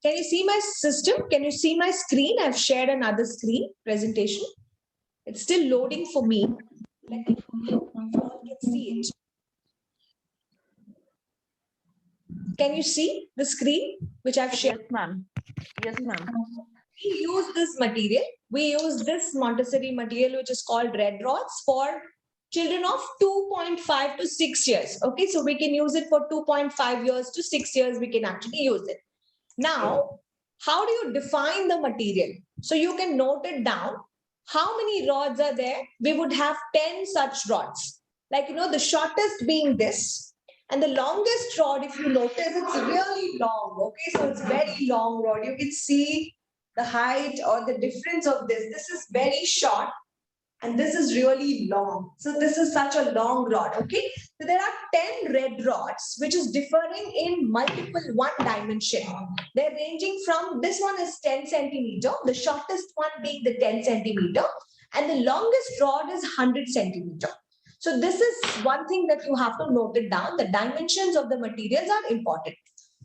Speaker 2: can you see my system? Can you see my screen? I've shared another screen presentation. It's still loading for me. Let me know if you all can see it. Can you see the screen which I've shared?
Speaker 3: Yes, ma'am. Yes, ma'am.
Speaker 2: We use this material. We use this Montessori material, which is called red rods, for children of 2.5 to 6 years. Okay, so we can use it for 2.5 years to 6 years. We can actually use it. Now, how do you define the material? So you can note it down. How many rods are there? We would have 10 such rods. Like, the shortest being this. And the longest rod, if you notice, it's really long. Okay, so it's very long rod. You can see the height or the difference of this. This is very short and this is really long. So this is such a long rod. Okay, so there are 10 red rods, which is differing in multiple one dimension. They're ranging from, this one is 10 centimeter, the shortest one being the 10 centimeter, and the longest rod is 100 centimeter. So this is one thing that you have to note it down. The dimensions of the materials are important.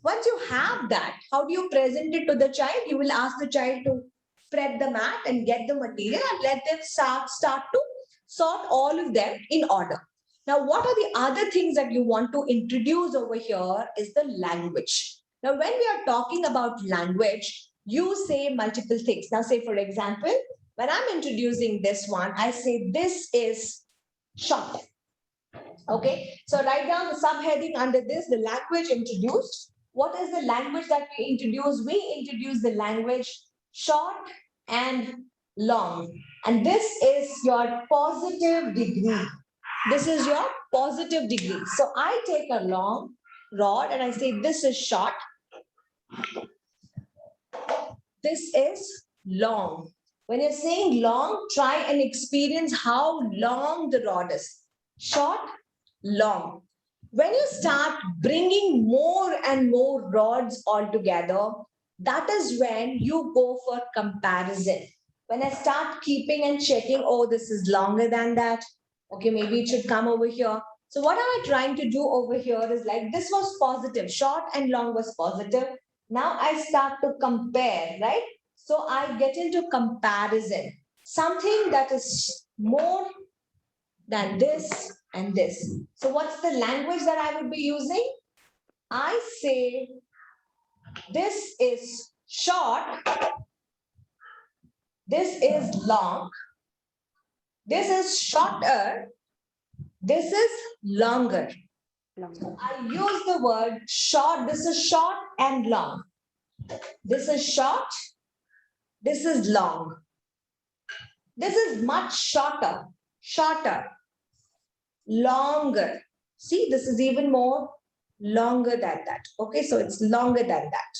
Speaker 2: Once you have that, how do you present it to the child? You will ask the child to spread the mat and get the material and let them start to sort all of them in order. Now, what are the other things that you want to introduce over here is the language. Now, when we are talking about language, you say multiple things. Now, say, for example, when I'm introducing this one, I say this is short. Okay, so write down the subheading under this, the language introduced. What is the language that we introduce? We introduce the language short and long. And this is your positive degree. This is your positive degree. So I take a long rod and I say this is short. This is long. When you're saying long, try and experience how long the rod is. Short, long. When you start bringing more and more rods all together, that is when you go for comparison. When I start keeping and checking, oh, this is longer than that. Okay, maybe it should come over here. So what am I trying to do over here is like, this was positive, short and long was positive. Now I start to compare, right? So I get into comparison. Something that is more than this and this. So what's the language that I would be using? I say, this is short, this is long, this is shorter, this is longer. So I use the word short, this is short and long. This is short, this is long. This is much shorter, longer. See, this is even more longer than that. Okay, so it's longer than that.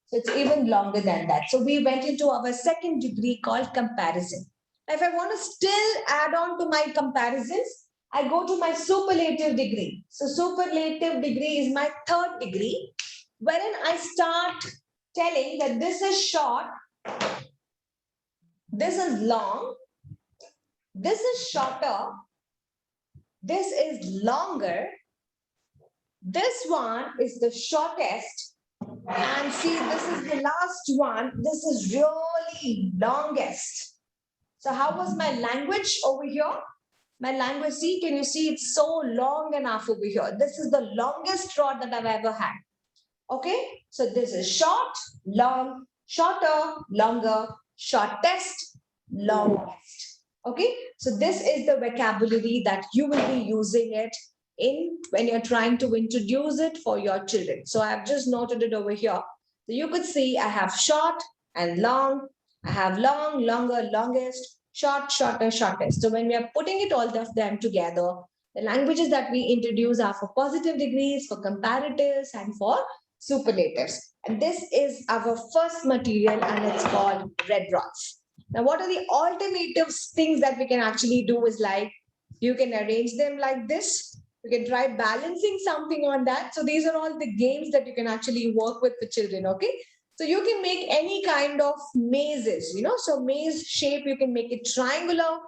Speaker 2: So it's even longer than that. So we went into our second degree called comparison. Now, if I want to still add on to my comparisons, I go to my superlative degree. So superlative degree is my third degree, wherein I start telling that this is short, this is long, this is shorter, this is longer, This one is the shortest. And see, this is the last one. This is really longest. So how was my language over here? My language, see, can you see it's so long enough over here? This is the longest rod that I've ever had. Okay, so this is short, long, shorter, longer, shortest, longest. Okay, so this is the vocabulary that you will be using it in when you're trying to introduce it for your children. So I've just noted it over here. So you could see I have short and long. I have long, longer, longest, short, shorter, shortest. So when we are putting it all of them together, the languages that we introduce are for positive degrees, for comparatives, and for superlatives. And this is our first material and it's called red rods. Now, what are the alternative things that we can actually do is like, you can arrange them like this. You can try balancing something on that. So these are all the games that you can actually work with the children, okay? So you can make any kind of mazes, so maze shape, you can make it triangular.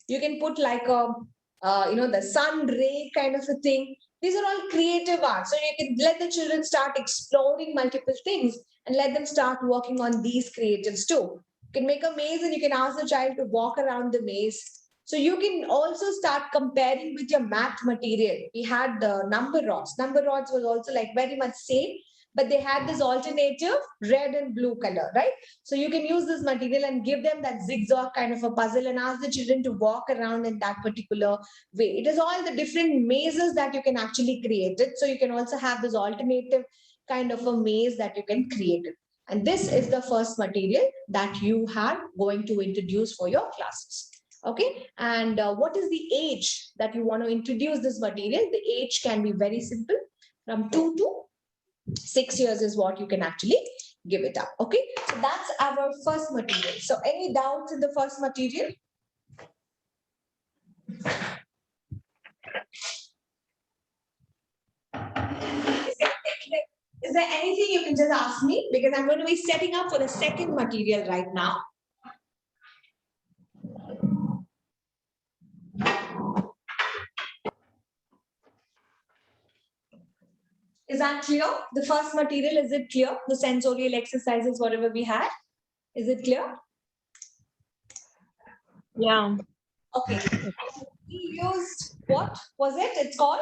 Speaker 2: You can put like a, the sun ray kind of a thing. These are all creative art. So you can let the children start exploring multiple things and let them start working on these creatives too. You can make a maze and you can ask the child to walk around the maze. So you can also start comparing with your math material. We had the number rods. Number rods was also like very much same, but they had this alternative red and blue color, right? So you can use this material and give them that zigzag kind of a puzzle and ask the children to walk around in that particular way. It is all the different mazes that you can actually create it. So you can also have this alternative kind of a maze that you can create it. And this is the first material that you are going to introduce for your classes. Okay, and what is the age that you want to introduce this material? The age can be very simple. From 2 to 6 years is what you can actually give it up. Okay, so that's our first material. So any doubts in the first material? Is there anything you can just ask me? Because I'm going to be setting up for the second material right now. Is that clear? The first material, is it clear? The sensorial exercises, whatever we had. Is it clear?
Speaker 3: Yeah.
Speaker 2: Okay. We used, what was it? It's called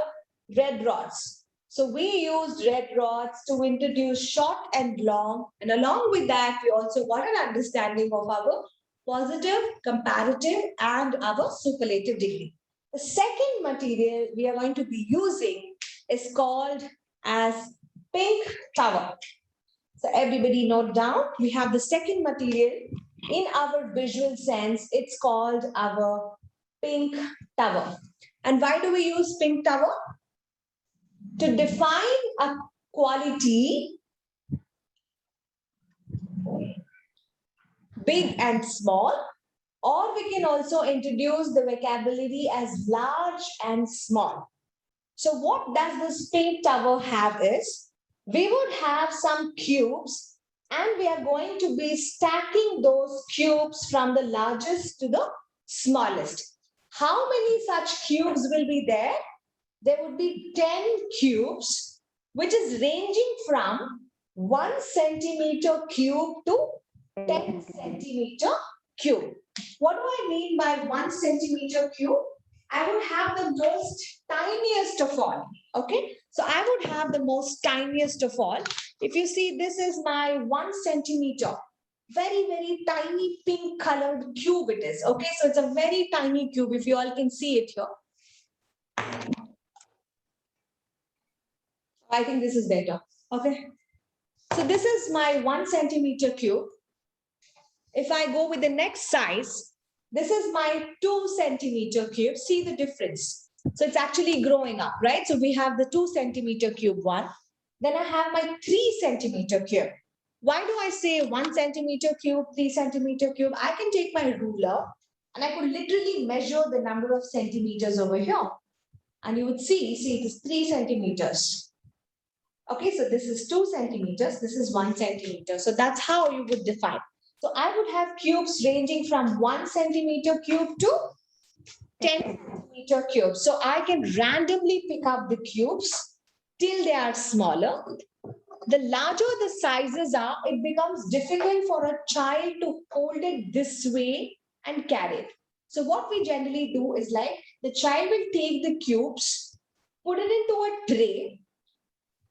Speaker 2: red rods. So we used red rods to introduce short and long. And along with that, we also got an understanding of our positive, comparative, and our superlative degree. The second material we are going to be using is called as pink tower. So everybody note down, we have the second material in our visual sense. It's called our pink tower. And why do we use pink tower? To define a quality, big and small, or we can also introduce the vocabulary as large and small. So what does this pink tower have is, we would have some cubes and we are going to be stacking those cubes from the largest to the smallest. How many such cubes will be there? There would be 10 cubes, which is ranging from 1 centimeter cube to 10 centimeter cube. What do I mean by 1 centimeter cube? I would have the most tiniest of all. Okay, so I would have the most tiniest of all. If you see, this is my 1 centimeter, very, very tiny pink colored cube it is. Okay, so it's a very tiny cube. If you all can see it here. I think this is better. Okay, so this is my 1 centimeter cube. If I go with the next size, this is my 2 centimeter cube. See the difference. So it's actually growing up, right? So we have the 2 centimeter cube one. Then I have my 3 centimeter cube. Why do I say 1 centimeter cube, 3 centimeter cube? I can take my ruler and I could literally measure the number of centimeters over here. And you would see it is 3 centimeters. Okay, so this is 2 centimeters. This is 1 centimeter. So that's how you would define. So I would have cubes ranging from 1 centimeter cube to 10 centimeter cube. So I can randomly pick up the cubes till they are smaller. The larger the sizes are, it becomes difficult for a child to hold it this way and carry it. So what we generally do is like the child will take the cubes, put it into a tray,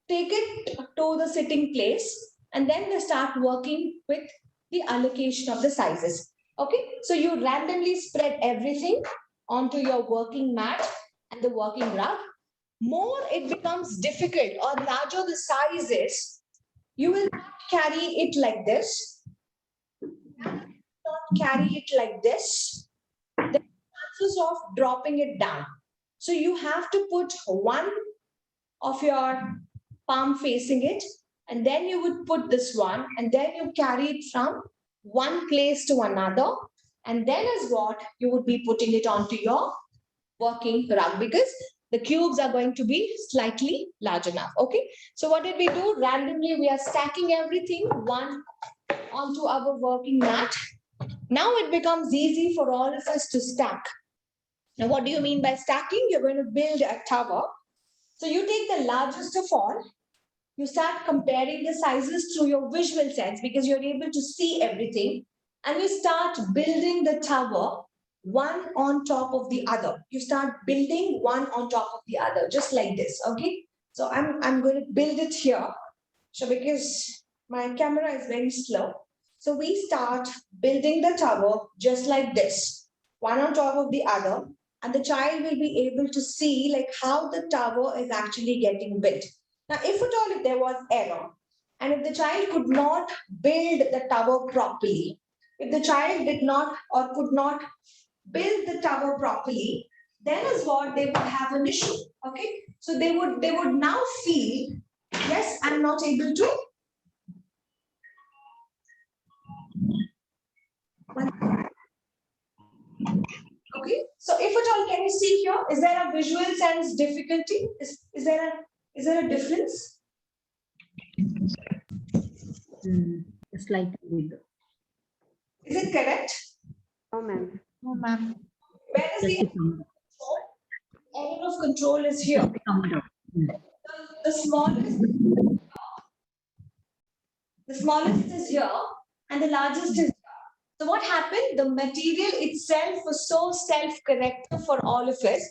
Speaker 2: take it to the sitting place, and then they start working with the allocation of the sizes. Okay, so you randomly spread everything onto your working mat and the working rug. More it becomes difficult or larger the size is, you will not carry it like this. Not carry it like this. The chances of dropping it down. So you have to put one of your palm facing it, and then you would put this one, and then you carry it from one place to another, and then is what you would be putting it onto your working rug, because the cubes are going to be slightly large enough. Okay, so what did we do? Randomly we are stacking everything one onto our working mat. Now it becomes easy for all of us to stack. Now what do you mean by stacking? You're going to build a tower. So you take the largest of all, you start comparing the sizes through your visual sense because you're able to see everything, and you start building the tower one on top of the other. You start building one on top of the other, just like this. Okay, so I'm going to build it here. So because my camera is very slow, so we start building the tower just like this, one on top of the other, and the child will be able to see like how the tower is actually getting built. Now, if at all if there was error, and if the child could not build the tower properly, if the child did not or could not build the tower properly, then is what they would have an issue. Okay, so they would now feel, yes, I'm not able to. Okay, so if at all, can you see here? Is there a visual sense difficulty? Is there a difference?
Speaker 1: Slightly bigger.
Speaker 2: Is it correct?
Speaker 5: No, ma'am.
Speaker 1: No, ma'am.
Speaker 2: Where is the error of control is here? The smallest is here, and the largest is here. So what happened? The material itself was so self-corrective for all of us,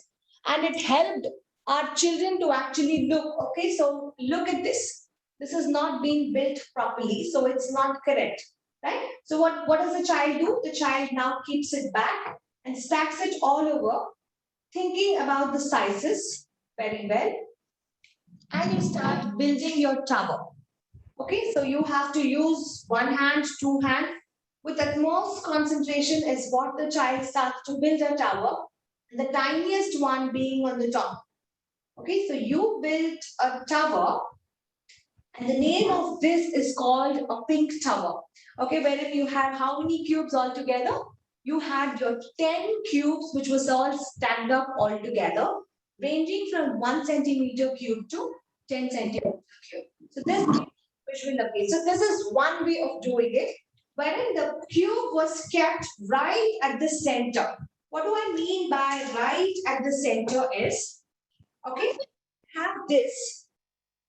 Speaker 2: and it helped our children to actually look. Okay, so look at this. This is not being built properly, so it's not correct, right? So what does the child do? The child now keeps it back and stacks it all over, thinking about the sizes very well, and you start building your tower. Okay, so you have to use one hand, two hands. With utmost concentration is what the child starts to build a tower, the tiniest one being on the top. Okay, so you built a tower, and the name of this is called a pink tower. Okay, wherein you have how many cubes all together? You had your 10 cubes, which was all stacked up all together, ranging from 1 centimeter cube to 10 centimeter cube. So this visual okay. So this is one way of doing it, wherein the cube was kept right at the center. What do I mean by right at the center is, okay, have this.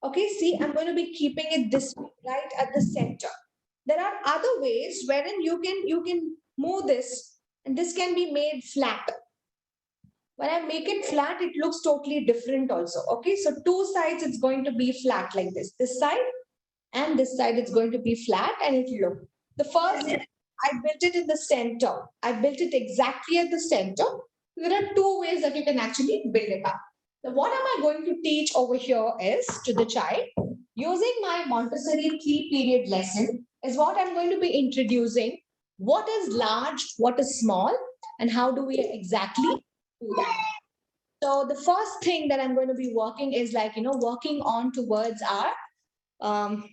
Speaker 2: Okay, see, I'm going to be keeping it this way, right at the center. There are other ways wherein you can move this, and this can be made flat. When I make it flat, it looks totally different also. Okay, so two sides it's going to be flat like this. This side and this side it's going to be flat, and it will look. The first, I built it in the center. I built it exactly at the center. There are two ways that you can actually build it up. So what am I going to teach over here is to the child, using my Montessori 3-period lesson, is what I'm going to be introducing. What is large, what is small, and how do we exactly do that? So the first thing that I'm going to be working is like, working on towards our okay.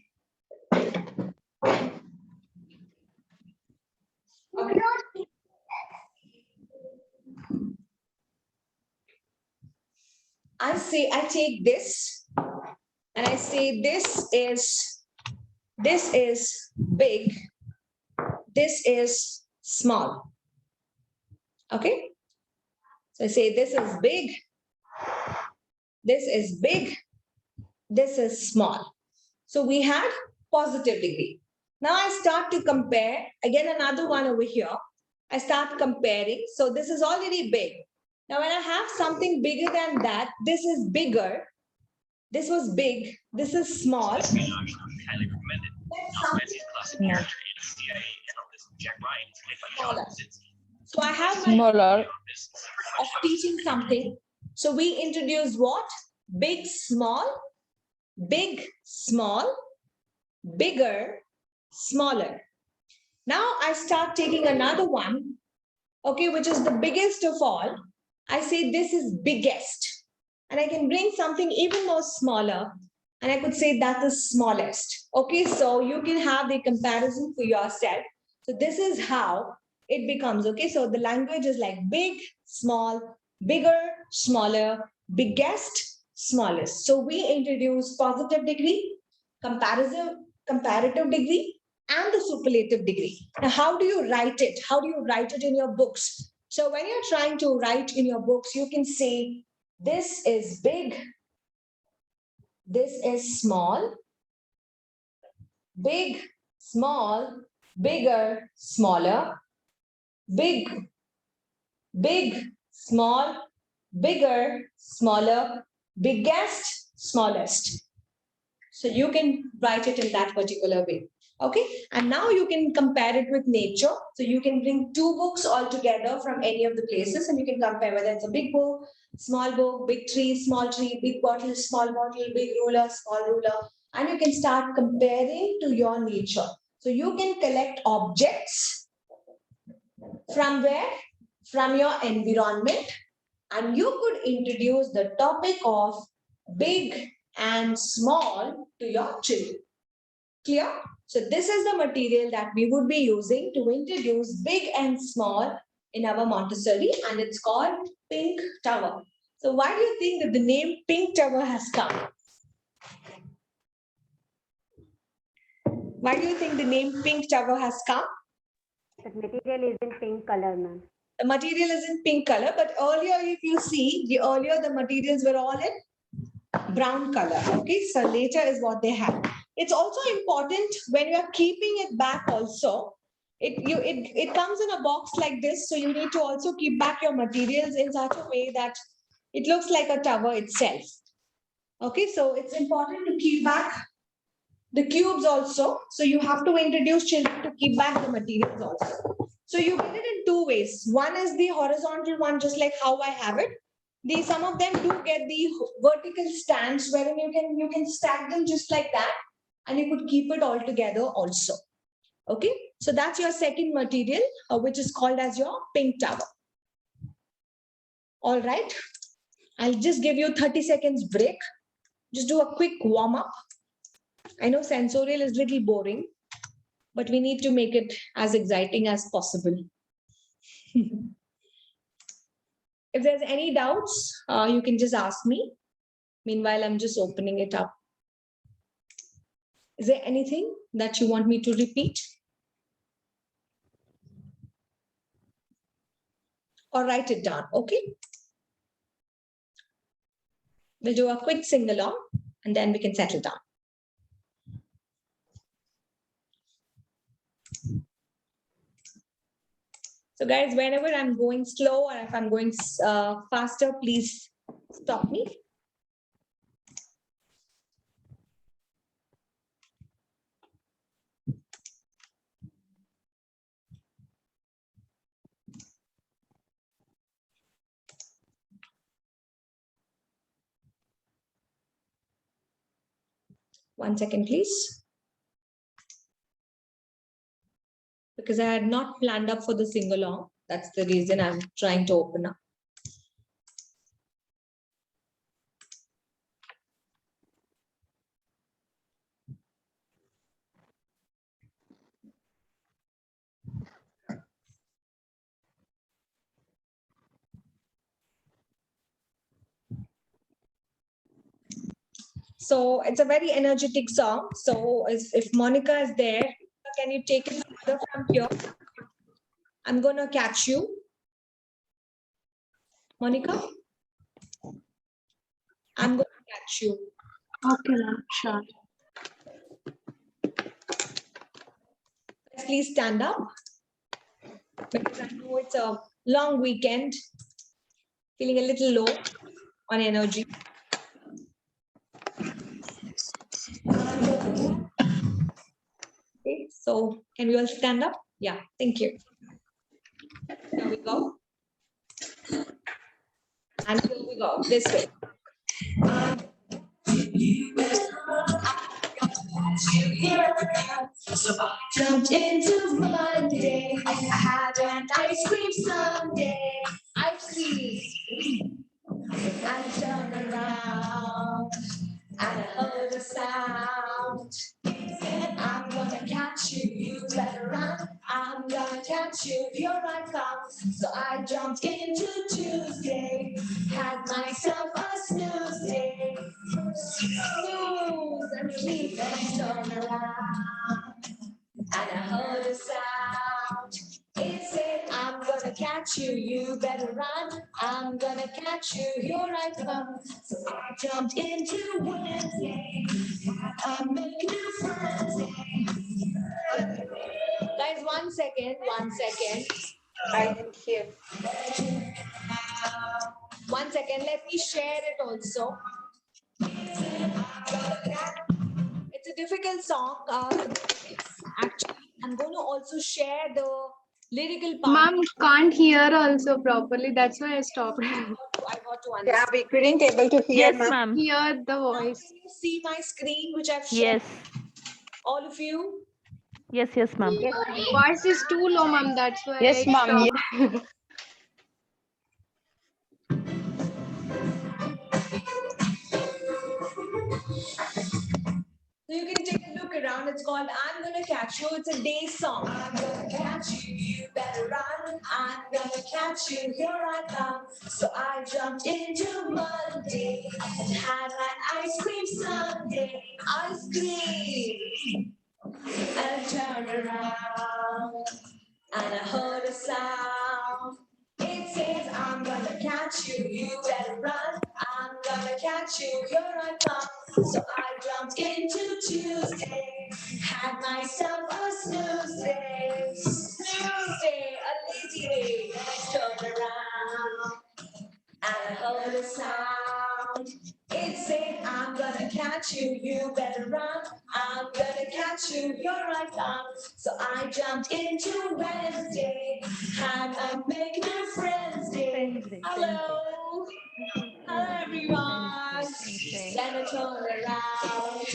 Speaker 2: I take this and I say this is big, this is small. Okay, so I say this is big, This is small. So we had positive degree. Now I start to compare. Again, another one over here. I start comparing. So this is already big. Now when I have something bigger than that, this is bigger. This was big. This is small. That's something
Speaker 1: Yeah.
Speaker 2: smaller. So I have my
Speaker 7: Smaller.
Speaker 2: of teaching something. So we introduced what? Big, small, bigger, smaller. Now I start taking another one, okay, which is the biggest of all. I say this is biggest. And I can bring something even more smaller. And I could say that is smallest. Okay, so you can have the comparison for yourself. So this is how it becomes. Okay, so the language is like big, small, bigger, smaller, biggest, smallest. So we introduce positive degree, comparative degree, and the superlative degree. Now, how do you write it? How do you write it in your books? So when you're trying to write in your books, you can say, this is big, this is small, big, small, bigger, smaller, big, small, bigger, smaller, biggest, smallest. So you can write it in that particular way. Okay, and now you can compare it with nature. So you can bring two books all together from any of the places and you can compare whether it's a big book, big tree, small tree, big bottle, small bottle, big ruler, small ruler, and you can start comparing to your nature. So you can collect objects from where? From your environment, and you could introduce the topic of big and small to your children. Clear? So this is the material that we would be using to introduce big and small in our Montessori, and it's called Pink Tower. So why do you think that the name Pink Tower has come? Why do you think the name Pink Tower has come?
Speaker 5: The material is in pink color, ma'am.
Speaker 2: The material is in pink color, but earlier if you see, the materials were all in brown color. Okay, so later is what they have. It's also important when you are keeping it back also. It comes in a box like this, so you need to also keep back your materials in such a way that it looks like a tower itself. Okay, so it's important to keep back the cubes also. So you have to introduce children to keep back the materials also. So you get it in two ways. One is the horizontal one, just like how I have it. Some of them do get the vertical stands wherein you can stack them just like that, and you could keep it all together also. Okay, so that's your second material, which is called as your pink tower. All right, I'll just give you 30 seconds break. Just do a quick warm up. I know sensorial is a little boring, but we need to make it as exciting as possible. If there's any doubts, you can just ask me. Meanwhile, I'm just opening it up. Is there anything that you want me to repeat? Or write it down, okay? We'll do a quick sing-along and then we can settle down. So guys, whenever I'm going slow or if I'm going faster, please stop me. One second, please. Because I had not planned up for the sing-along. That's the reason I'm trying to open up. So it's a very energetic song. So if Monica is there, can you take it further from here? I'm going to catch you. Monica? I'm going to catch you.
Speaker 6: Okay, ma'am. Sure.
Speaker 2: Please stand up because I know it's a long weekend. Feeling a little low on energy. Okay, so can we all stand up? Yeah, thank you. Here we go. And here we go, this way. So I jumped into Monday. I had an ice cream sundae. Ice cream. I turned around and I heard a sound. It said, I'm gonna catch you, you better run. I'm gonna catch you, here I come. So I jumped into Tuesday, had myself a snooze day. Snooze and sleep and turn around. And I heard a sound. It said, I'm gonna catch you, you better run. I'm gonna catch you, here I come. So I jumped into Wednesday. I make new friends. Guys, 1 second, 1 second. I didn't hear. 1 second, let me share it also. It's a difficult song. Actually, I'm going to also share the lyrical part.
Speaker 6: Ma'am, can't hear also properly. That's why I stopped.
Speaker 2: I got to
Speaker 4: Yeah,
Speaker 2: understand.
Speaker 4: we couldn't able to hear,
Speaker 8: Yes,
Speaker 4: ma'am.
Speaker 8: ma'am.
Speaker 6: Hear the
Speaker 2: Now,
Speaker 6: voice.
Speaker 2: can you see my screen, which I've shared?
Speaker 8: Yes.
Speaker 2: All of you?
Speaker 8: Yes, ma'am.
Speaker 5: Yes, ma'am.
Speaker 6: Voice is too low, ma'am. That's why
Speaker 7: Yes,
Speaker 6: I
Speaker 7: ma'am.
Speaker 6: stopped.
Speaker 2: So you can take a look around. It's called I'm Gonna Catch You. It's a day song. I'm gonna catch you, you better run. I'm gonna catch you, here I come. So I jumped into Monday and had an ice cream sundae. Ice cream. And I turned around and I heard a sound. It says, I'm gonna catch you, you better run. I'm gonna catch you, here I come. So I jumped into Tuesday, had myself a snooze day. Snooze day, a lazy day. Then I turned around and I heard a sound. It said, I'm gonna catch you, you better run. I'm gonna catch you, here I come. So I jumped into Wednesday, had a make new friends day. Hello, hello everyone. Then I turned around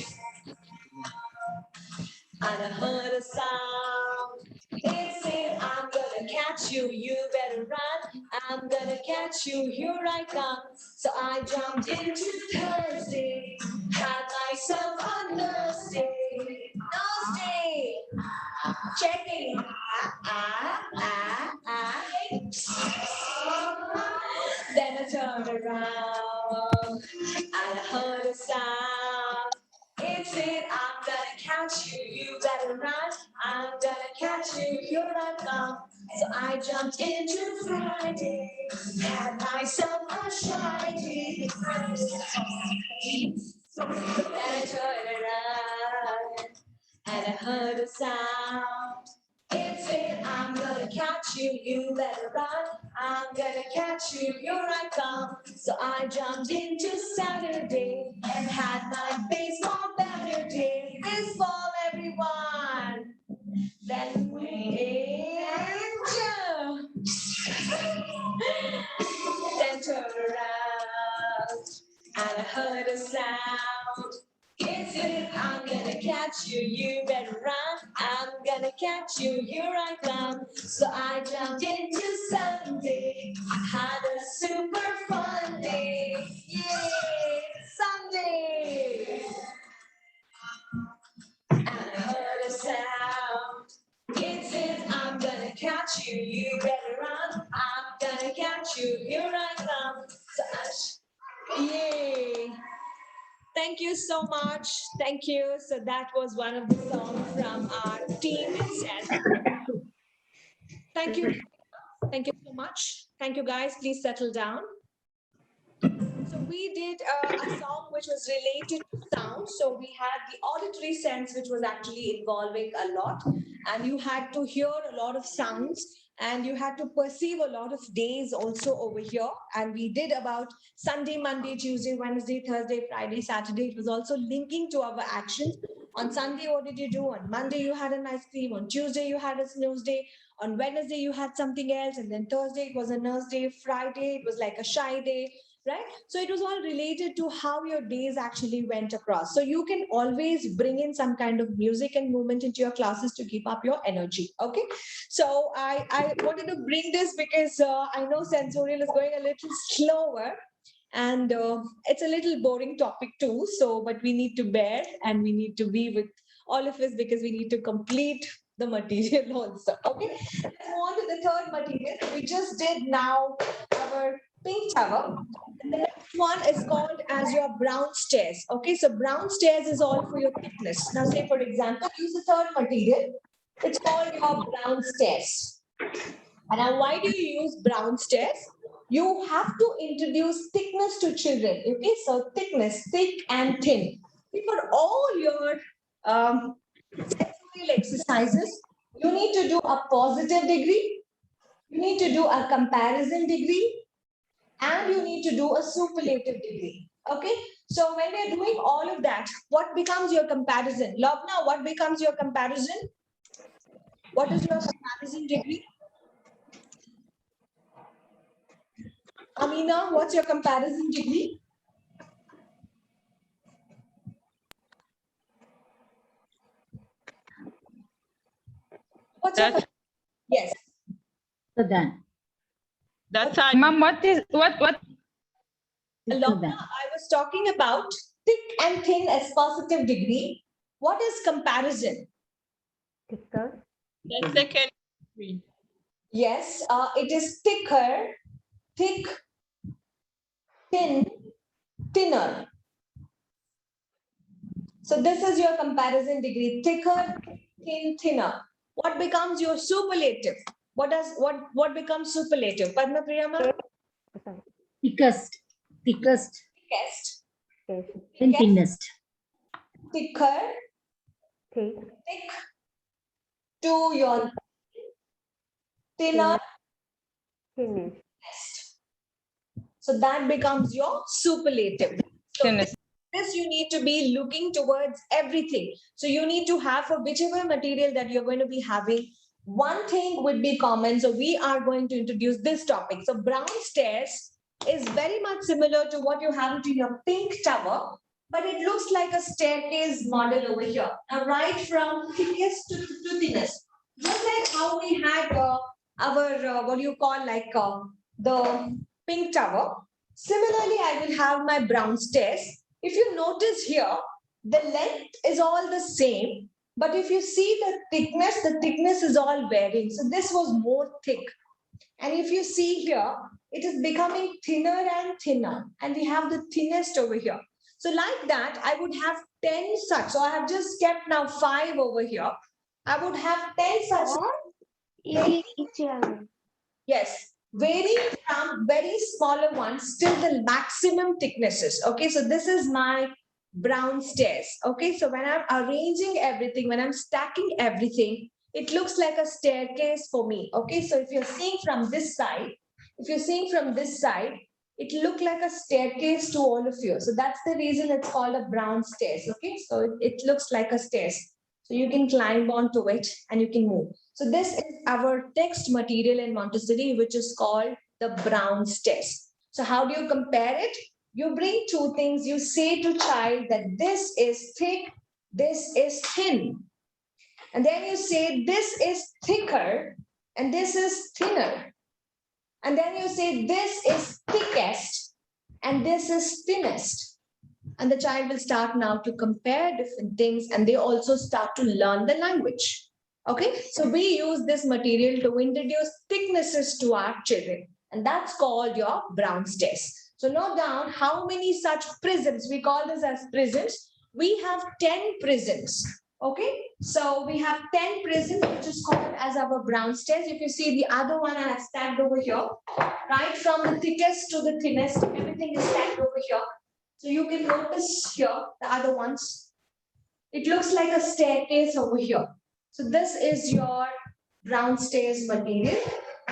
Speaker 2: and I heard a sound. It said, I'm gonna catch you, you better run. I'm gonna catch you, here I come. So I jumped into Thursday, had myself a nurse day. Nurse day, checking. Then I turned around and I heard a sound. It said, I'm gonna catch you, you better run. I'm gonna catch you, here I come. So I jumped into Friday, had myself a shy day. Then I turned around and I heard a sound. It said, I'm gonna catch you, you better run. I'm gonna catch you, here I come. So I jumped into Saturday and had my baseball batter day. Baseball, everyone. Then we then turned around and I heard a sound. It said, I'm gonna catch you, you better run. I'm gonna catch you, here I come. So I jumped into Sunday, had a super fun day. Yay, Sunday! And I heard a sound. It says, I'm gonna catch you, you better run. I'm gonna catch you, here I come. So, yay! Thank you so much. Thank you. So that was one of the songs from our team itself. Thank you. Thank you so much. Thank you, guys. Please settle down. So we did a song which was related to sound. So we had the auditory sense, which was actually involving a lot, and you had to hear a lot of sounds, and you had to perceive a lot of days also over here. And we did about Sunday, Monday, Tuesday, Wednesday, Thursday, Friday, Saturday. It was also linking to our actions. On Sunday, what did you do? On Monday, you had an ice cream. On Tuesday, you had a snooze day. On Wednesday, you had something else. And then Thursday, it was a nurse day. Friday, it was like a shy day, right? So it was all related to how your days actually went across. So you can always bring in some kind of music and movement into your classes to keep up your energy. Okay. So I wanted to bring this because I know sensorial is going a little slower. And it's a little boring topic too. So, but we need to bear and we need to be with all of us because we need to complete the material also. Okay. Let's move on to the third material. We just did now our pink tower. And the next one is called as your brown stairs. Okay. So brown stairs is all for your thickness. Now, say for example, use the third material. It's called your brown stairs. And now, why do you use brown stairs? You have to introduce thickness to children. Okay, so thickness, thick and thin. For all your sensorial exercises, you need to do a positive degree, you need to do a comparison degree, and you need to do a superlative degree. Okay, so when we're doing all of that, what becomes your comparison? Lobna, what becomes your comparison? What is your comparison degree? Amina, what's your comparison degree? What's your
Speaker 3: That's
Speaker 2: yes?
Speaker 1: So then,
Speaker 3: that's how.
Speaker 7: Ma'am, what is what?
Speaker 2: Lobna, I was talking about thick and thin as positive degree. What is comparison?
Speaker 5: Thicker,
Speaker 3: The second degree.
Speaker 2: Yes, it is thicker, thick, thin, thinner. So this is your comparison degree: thicker, thin, thinner. What becomes your superlative? What becomes superlative? Padma Priyama?
Speaker 5: sorry,
Speaker 1: thickest,
Speaker 2: Thickest,
Speaker 5: yes,
Speaker 1: and thinnest.
Speaker 2: thicker,
Speaker 5: thick,
Speaker 2: thick to your thinner.
Speaker 5: thinnest,
Speaker 2: So that becomes your superlative. So
Speaker 7: Thinnest.
Speaker 2: this you need to be looking towards everything. So you need to have for whichever material that you're going to be having, one thing would be common. So we are going to introduce this topic. So brown stairs is very much similar to what you have in your pink tower, but it looks like a staircase model over here. Now, right from thickest to thinnest, just like how we had our what do you call like the pink tower. Similarly, I will have my brown stairs. If you notice here, the length is all the same, but if you see the thickness is all varying. So this was more thick. And if you see here, it is becoming thinner and thinner. And we have the thinnest over here. So like that, I would have 10 such. So I have just kept now 5 over here. I would have 10 such. Yes, varying from very smaller ones till the maximum thicknesses. Okay, so this is my brown stairs. Okay, so when I'm arranging everything, when I'm stacking everything, it looks like a staircase for me. Okay, so if you're seeing from this side, it looked like a staircase to all of you. So that's the reason it's called a brown stairs. Okay, so it looks like a stairs. So you can climb onto it and you can move. So this is our text material in Montessori, which is called the brown stairs. So how do you compare it? You bring two things. You say to child that this is thick, this is thin. And then you say this is thicker and this is thinner. And then you say this is thickest and this is thinnest. And the child will start now to compare different things and they also start to learn the language. Okay, so we use this material to introduce thicknesses to our children. And that's called your brown stairs. So note down how many such prisms, we call this as prisms. We have 10 prisms. Okay, so we have 10 prisms, which is called as our brown stairs. If you see the other one I have stacked over here, right from the thickest to the thinnest, everything is stacked over here. So you can notice here the other ones. It looks like a staircase over here. So this is your brown stairs material.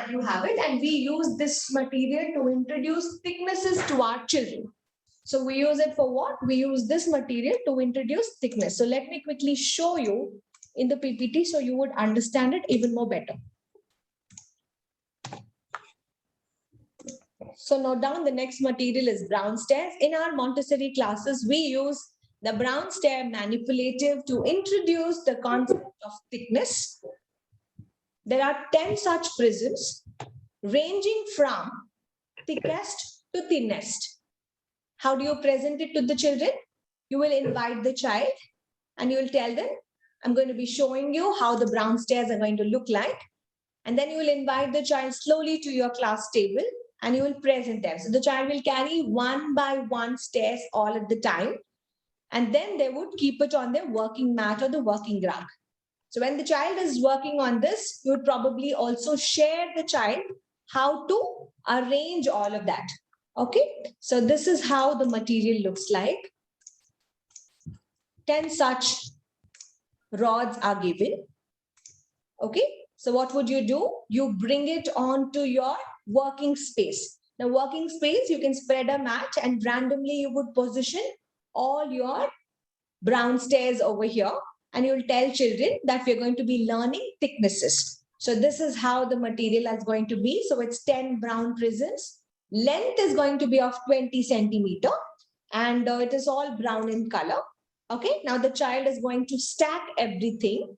Speaker 2: You have it, and we use this material to introduce thicknesses to our children. So we use it for what? We use this material to introduce thickness. So let me quickly show you in the PPT so you would understand it even more better. So note down the next material is brown stairs. In our Montessori classes, we use the brown stair manipulative to introduce the concept of thickness. There are 10 such prisms ranging from thickest to thinnest. How do you present it to the children? You will invite the child and you will tell them, I'm going to be showing you how the brown stairs are going to look like. And then you will invite the child slowly to your class table and you will present them. So the child will carry one by one stairs all at the time. And then they would keep it on their working mat or the working rug. So when the child is working on this, you would probably also share the child how to arrange all of that. Okay, so this is how the material looks like. 10 such rods are given. Okay, so what would you do? You bring it onto your working space. Now, working space, you can spread a mat and randomly you would position all your brown stairs over here and you'll tell children that we're going to be learning thicknesses. So this is how the material is going to be. So it's 10 brown prisms. Length is going to be of 20 centimeter and it is all brown in color. Okay, now the child is going to stack everything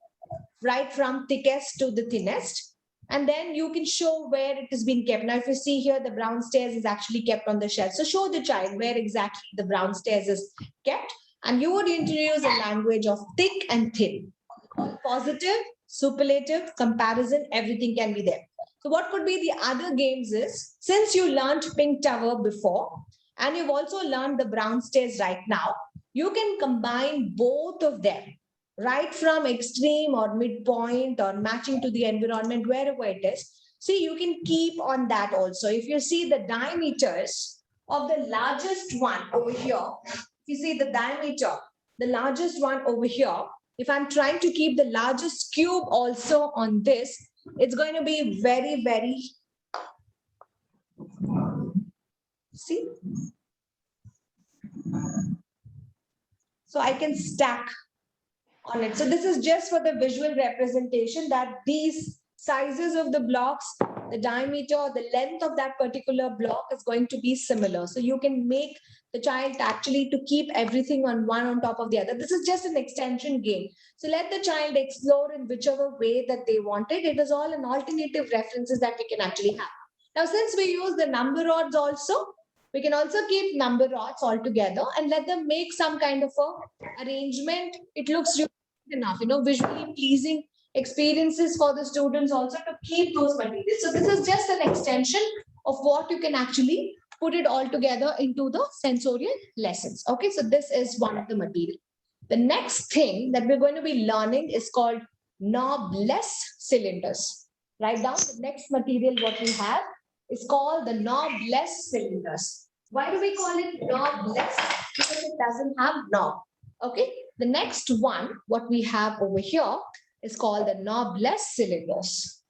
Speaker 2: right from thickest to the thinnest. And then you can show where it has been kept. Now, if you see here, the brown stairs is actually kept on the shelf. So show the child where exactly the brown stairs is kept. And you would introduce a language of thick and thin. Positive, superlative, comparison, everything can be there. So what could be the other games is, since you learned Pink Tower before, and you've also learned the brown stairs right now, you can combine both of them, right from extreme or midpoint or matching to the environment, wherever it is. See, you can keep on that also. If you see the diameters of the largest one over here, if you see the diameter, the largest one over here, if I'm trying to keep the largest cube also on this, it's going to be very, very, see? So I can stack on it. So this is just for the visual representation that these sizes of the blocks, the diameter, the length of that particular block is going to be similar. So you can make the child actually to keep everything on one on top of the other. This is just an extension game. So let the child explore in whichever way that they wanted. It is all an alternative references that we can actually have. Now, since we use the number rods also, we can also keep number rods all together and let them make some kind of a arrangement. It looks really enough, visually pleasing experiences for the students also to keep those materials. So this is just an extension of what you can actually put it all together into the sensorial lessons. Okay, so this is one of the material. The next thing that we're going to be learning is called knobless cylinders. Write down the next material what we have is called the knobless cylinders. Why do we call it knobless? Because it doesn't have knob. Okay, the next one, what we have over here is called the knobless cylinders.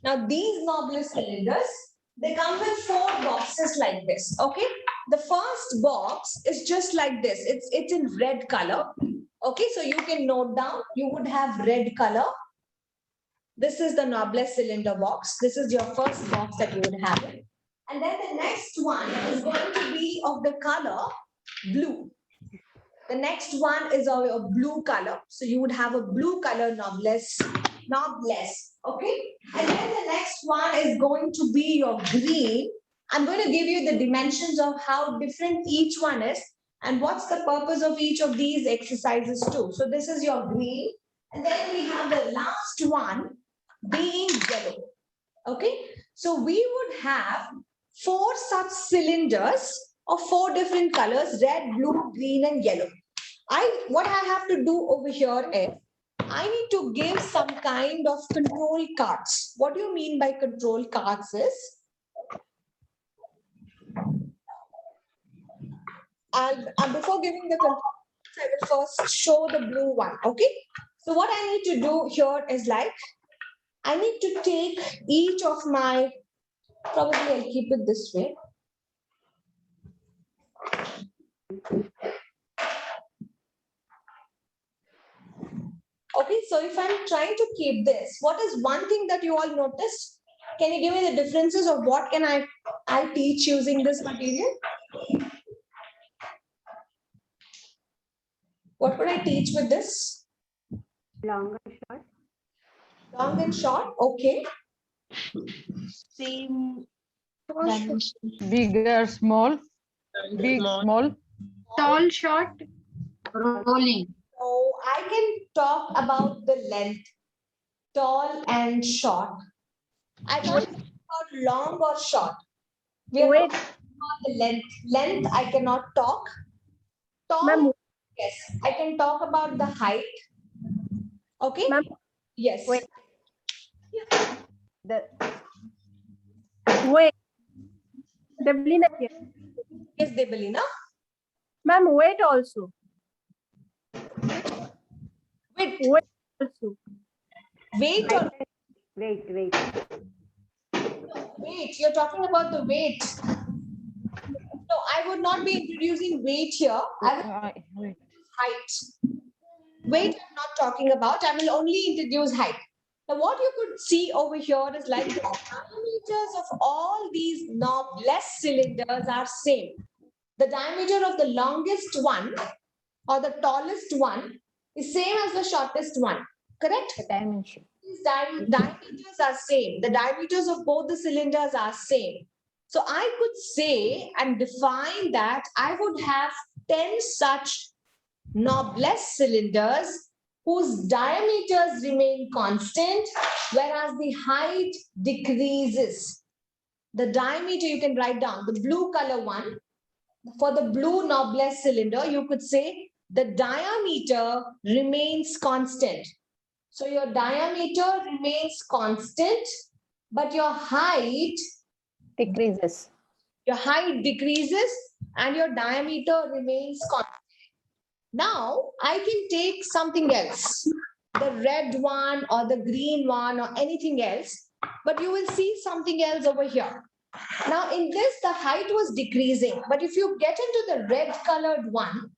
Speaker 2: Now, these knobless cylinders, they come with 4 boxes like this. Okay, the first box is just like this. It's in red color. Okay, so you can note down, you would have red color. This is the knobless cylinder box. This is your first box that you would have. And then the next one is going to be of the color blue. The next one is of a blue color. So you would have a blue color knobless. Okay. And then the next one is going to be your green. I'm going to give you the dimensions of how different each one is and what's the purpose of each of these exercises too. So this is your green. And then we have the last one, being yellow. Okay, so we would have 4 such cylinders of 4 different colors: red, blue, green, and yellow. What I have to do over here is I need to give some kind of control cards. What do you mean by control cards is? And before giving the control cards, I will first show the blue one. Okay. So what I need to do here is like, I need to take each of my, probably I'll keep it this way. Okay, so if I'm trying to keep this, what is one thing that you all notice? Can you give me the differences of what can I teach using this material? What would I teach with this?
Speaker 5: Long and short.
Speaker 2: Long and short, okay.
Speaker 4: Same
Speaker 7: Bigger, small, big, small.
Speaker 6: Tall, short.
Speaker 1: Rolling.
Speaker 2: So I can talk about the length, tall and short. I can't talk about long or short. We are
Speaker 5: Wait.
Speaker 2: talking about the length. Length, I cannot talk. Tall,
Speaker 5: Ma'am,
Speaker 2: yes, I can talk about the height. Okay?
Speaker 5: Ma'am,
Speaker 2: Yes.
Speaker 5: wait. Wait. Deblina here.
Speaker 2: Yes, Debalina.
Speaker 5: Ma'am, wait also.
Speaker 2: Wait,
Speaker 5: Wait also.
Speaker 2: wait or
Speaker 5: Wait.
Speaker 2: weight. You're talking about the weight. No, I would not be introducing weight here. I will
Speaker 7: Wait.
Speaker 2: height. Weight I'm not talking about. I will only introduce height. Now, what you could see over here is like the diameters of all these knobless cylinders are same. The diameter of the longest one or the tallest one is same as the shortest one. Correct?
Speaker 7: Dimension.
Speaker 2: These diameters are same. The diameters of both the cylinders are same. So I could say and define that I would have 10 such knobless cylinders whose diameters remain constant, whereas the height decreases. The diameter you can write down, the blue color one, for the blue knobless cylinder, you could say the diameter remains constant. So your diameter remains constant, but your height
Speaker 7: Decreases.
Speaker 2: decreases and your diameter remains constant. Now I can take something else, the red one or the green one or anything else, but you will see something else over here. Now in this, the height was decreasing, but if you get into the red colored one,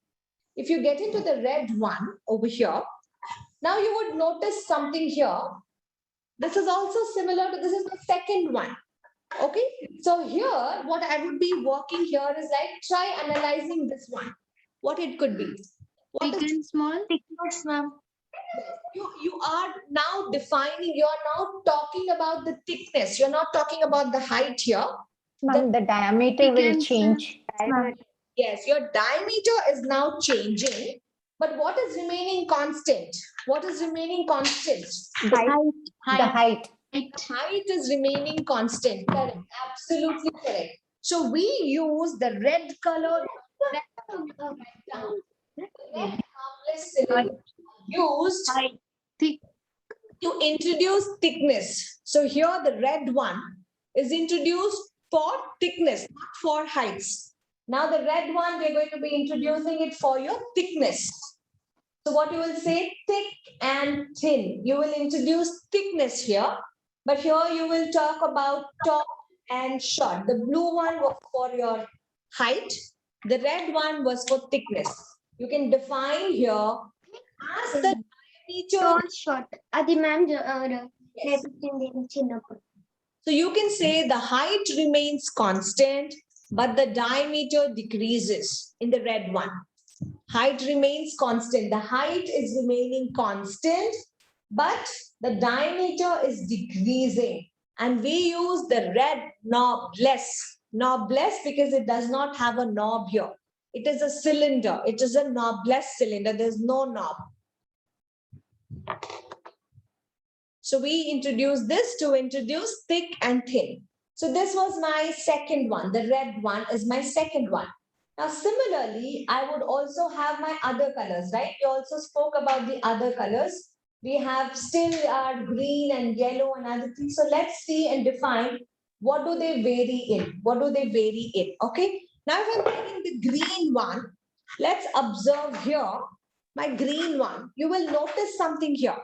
Speaker 2: over here, now you would notice something here. This is also similar to, this is the second one. Okay, so here what I would be working here is like try analyzing this one, what it could be. What
Speaker 6: Big
Speaker 2: is,
Speaker 6: and small.
Speaker 4: thickness, ma'am.
Speaker 2: you are now defining, you are now talking about the thickness. You're not talking about the height here.
Speaker 7: Ma'am, the diameter
Speaker 6: Big
Speaker 7: will
Speaker 6: and
Speaker 7: change.
Speaker 2: Yes, your diameter is now changing, but what is remaining constant? What is remaining constant?
Speaker 7: The height.
Speaker 2: Height is remaining constant. Correct. Absolutely correct. So we use the red color. Red harmless cylinder used
Speaker 6: Thick.
Speaker 2: to introduce thickness. So here the red one is introduced for thickness, not for heights. Now the red one, we're going to be introducing it for your thickness. So what you will say, thick and thin. You will introduce thickness here, but here you will talk about tall and short. The blue one was for your height. The red one was for thickness. You can define here as the diameter.
Speaker 4: Short. Adi ma'am,
Speaker 2: Yes. So you can say the height remains constant, but the diameter decreases in the red one. Height remains constant. The height is remaining constant, but the diameter is decreasing. And we use the red knobless. Knobless because it does not have a knob here. It is a cylinder. It is a knobless cylinder. There's no knob. So we introduced this to introduce thick and thin. So this was my second one. The red one is my second one. Now, similarly, I would also have my other colors, right? We also spoke about the other colors. We have still our green and yellow and other things. So let's see and define what do they vary in? What do they vary in? Okay. Now, if I'm taking the green one, let's observe here my green one. You will notice something here.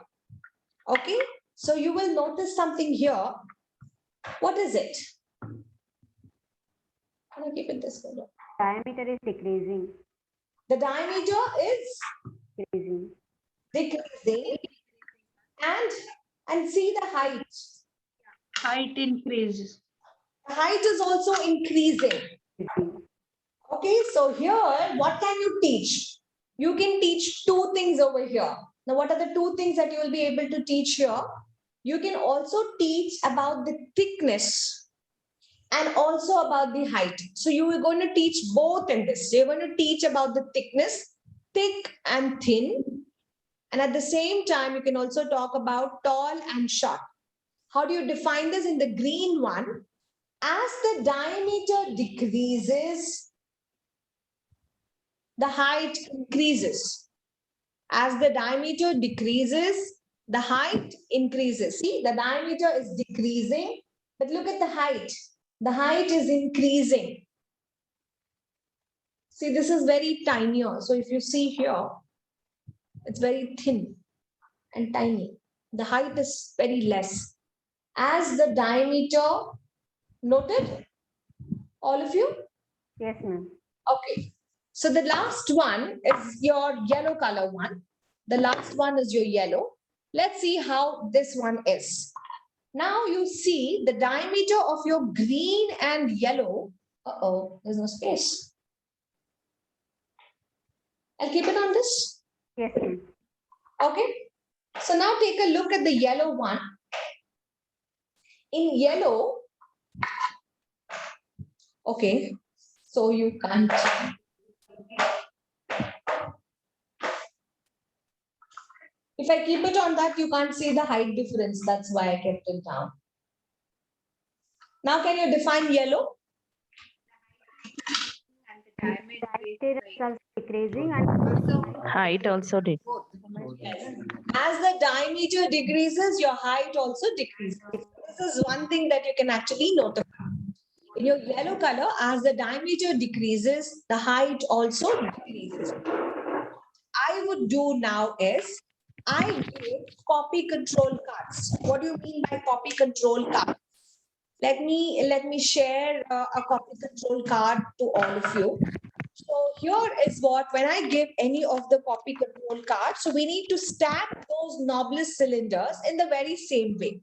Speaker 2: Okay. So you will notice something here. What is it? Can I keep it this way?
Speaker 5: Diameter is decreasing.
Speaker 2: The diameter is
Speaker 5: Decreasing.
Speaker 2: decreasing and see the height.
Speaker 1: Height increases.
Speaker 2: The height is also increasing. Okay, so here, what can you teach? You can teach two things over here. Now, what are the two things that you will be able to teach here? You can also teach about the thickness and also about the height. So you are going to teach both in this. You're going to teach about the thickness, thick and thin. And at the same time, you can also talk about tall and short. How do you define this in the green one? As the diameter decreases, the height increases. As the diameter decreases, the height increases. See, the diameter is decreasing, but look at the height. The height is increasing. See, this is very tinier. So if you see here, it's very thin and tiny. The height is very less. As the diameter, noted? All of you?
Speaker 5: Yes, ma'am.
Speaker 2: Okay. So the last one is your yellow color one. The last one is your yellow. Let's see how this one is. Now you see the diameter of your green and yellow. Uh-oh, there's no space. I'll keep it on this.
Speaker 5: Yes, ma'am.
Speaker 2: Okay. So now take a look at the yellow one. In yellow, okay, so you can't. If I keep it on that, you can't see the height difference. That's why I kept it down. Now, can you define yellow?
Speaker 5: Diameter is also decreasing and
Speaker 4: Height also did.
Speaker 2: As the diameter decreases, your height also decreases. This is one thing that you can actually notify. In your yellow color, as the diameter decreases, the height also decreases. I would do now is, I give copy control cards. What do you mean by copy control card? Let me share a copy control card to all of you. So here is what, when I give any of the copy control cards, so we need to stack those knobless cylinders in the very same way.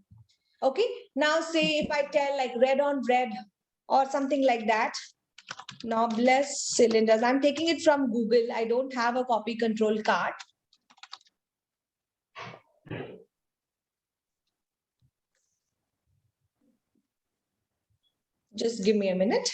Speaker 2: Okay. Now say if I tell like red on red or something like that, knobless cylinders. I'm taking it from Google. I don't have a copy control card. Just give me a minute.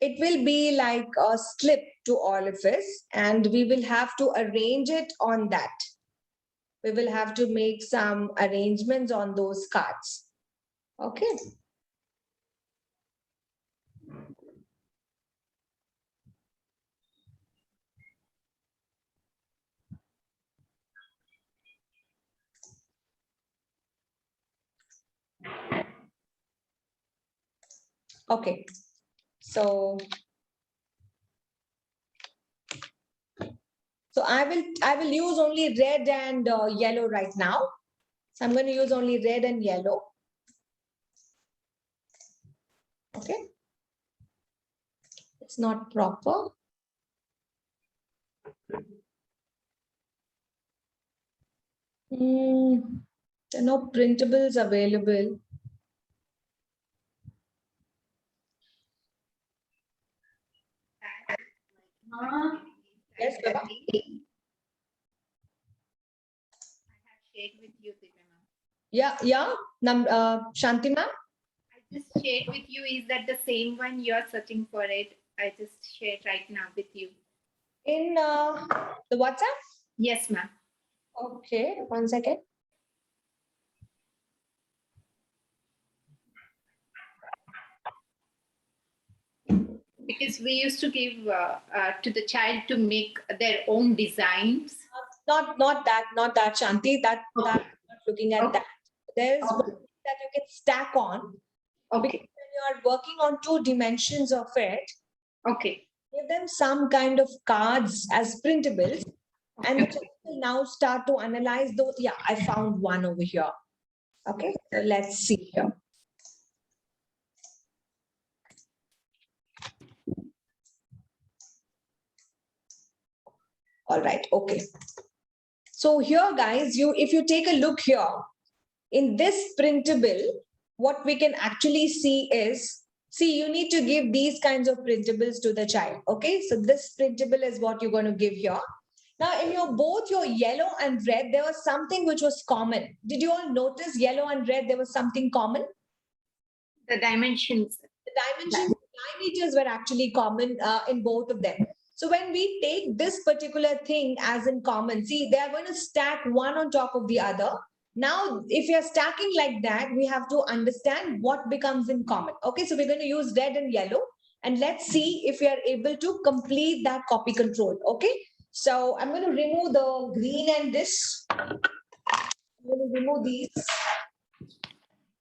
Speaker 2: It will be like a slip to all of us, and we will have to arrange it on that. We will have to make some arrangements on those cards. Okay. Okay. So I will use only red and yellow right now. So I'm going to use only red and yellow. Okay. It's not proper. There are no printables available. Yes, Baba.
Speaker 8: Shared with you, Divya ma'am.
Speaker 2: Yeah. Shanti ma'am?
Speaker 8: I just shared with you. Is that the same one you're searching for it? I just shared right now with you.
Speaker 2: in the WhatsApp?
Speaker 8: Yes, ma'am.
Speaker 2: Okay, 1 second.
Speaker 8: Because we used to give to the child to make their own designs.
Speaker 2: Not that, Shanti. That I'm not looking at
Speaker 8: Okay.
Speaker 2: that. There's one
Speaker 8: Okay.
Speaker 2: thing that you can stack on.
Speaker 8: Okay.
Speaker 2: Because when you are working on 2 dimensions of it,
Speaker 8: Okay.
Speaker 2: give them some kind of cards as printables, and the child will now start to analyze those. Yeah, I found one over here. Okay, so let's see here. All right, okay. So here, guys, if you take a look here, in this printable, what we can actually see is, see, you need to give these kinds of printables to the child. Okay, so this printable is what you're going to give here. Now, in your both your yellow and red, there was something which was common. Did you all notice yellow and red? There was something common.
Speaker 8: The dimensions.
Speaker 2: The diameters were actually common in both of them. So when we take this particular thing as in common, see, they are going to stack one on top of the other. Now, if you're stacking like that, we have to understand what becomes in common. Okay, so we're going to use red and yellow, and let's see if we are able to complete that copy control. Okay, so I'm going to remove the green and this. I'm going to remove these.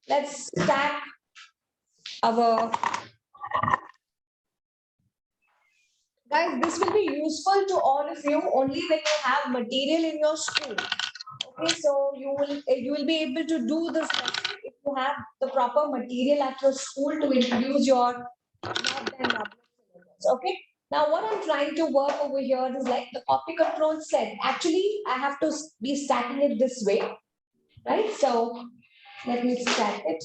Speaker 2: Let's stack our. Guys, this will be useful to all of you only when you have material in your school. Okay, so you will be able to do this if you have the proper material at your school to introduce your knob and knob. Okay. Now, what I'm trying to work over here is like the copy control set. Actually, I have to be stacking it this way, right? So let me stack it.